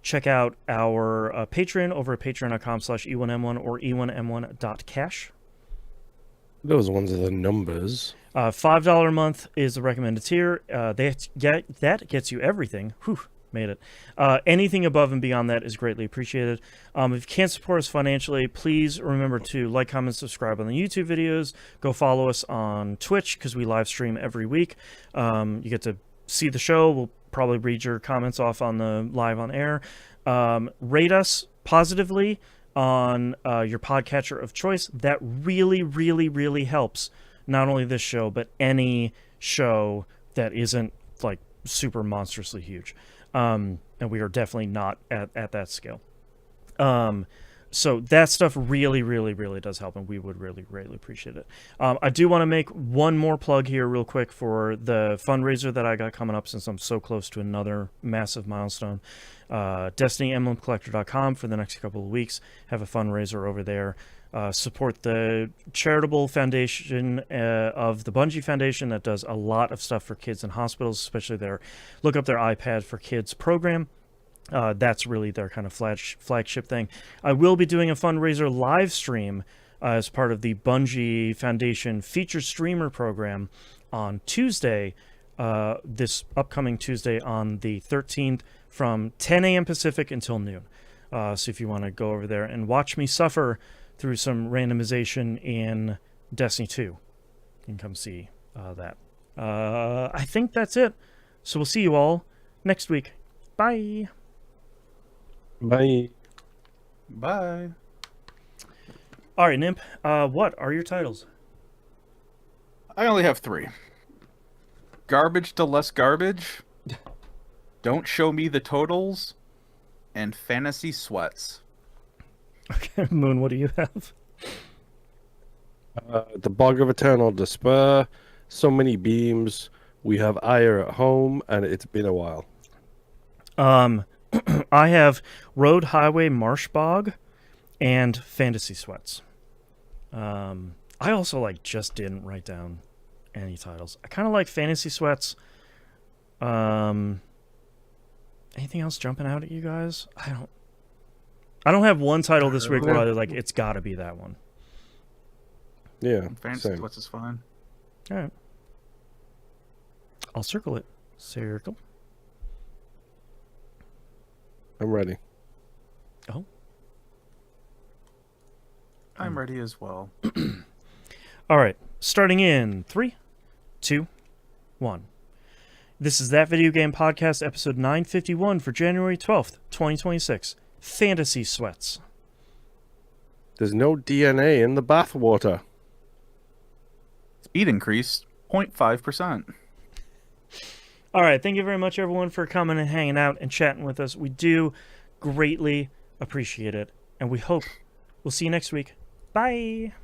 check out our Patreon over at patreon.com/e1m1 or e1m1.cash. Those ones are the numbers. $5 a month is the recommended tier. That gets you everything. Whew, made it. Anything above and beyond that is greatly appreciated. If you can't support us financially, please remember to like, comment, subscribe on the YouTube videos. Go follow us on Twitch because we live stream every week. You get to see the show. We'll probably read your comments off on the live on air. Rate us positively on your podcatcher of choice. That really, really, really helps not only this show, but any show that isn't like super monstrously huge. And we are definitely not at that scale. So that stuff really, really, really does help, and we would really, really appreciate it. I do want to make one more plug here real quick for the fundraiser that I got coming up, since I'm so close to another massive milestone. DestinyEmblemCollector.com for the next couple of weeks. Have a fundraiser over there. Support the charitable foundation of the Bungie Foundation that does a lot of stuff for kids in hospitals, especially their Look Up Their iPad for Kids program. That's really their kind of flagship thing. I will be doing a fundraiser live stream as part of the Bungie Foundation featured streamer program on Tuesday, this upcoming Tuesday on the 13th from 10 a.m. Pacific until noon. So if you want to go over there and watch me suffer through some randomization in Destiny 2, you can come see that. I think that's it. So we'll see you all next week. Bye. Bye. Bye. All right, Nimp. What are your titles? I only have 3. Garbage to Less Garbage, Don't Show Me the Totals, and Fantasy Sweats. Okay, Moon, what do you have? The Bog of Eternal Despair, So Many Beams, We Have Ire at Home, and It's Been a While. I have Road, Highway, Marsh Bog, and Fantasy Sweats. I also just didn't write down any titles. I kind of like Fantasy Sweats. Anything else jumping out at you guys? I don't have one title this week where I was like, it's got to be that one. Yeah, Fantasy same. Sweats is fine. All right. I'll circle it. Circle. I'm ready. Oh. I'm ready as well. All right. Starting in 3, 2, 1. This is That Video Game Podcast, episode 951 for January 12th, 2026. Fantasy Sweats. There's no DNA in the bathwater. Speed increase 0.5%. All right. Thank you very much, everyone, for coming and hanging out and chatting with us. We do greatly appreciate it, and we hope we'll see you next week. Bye.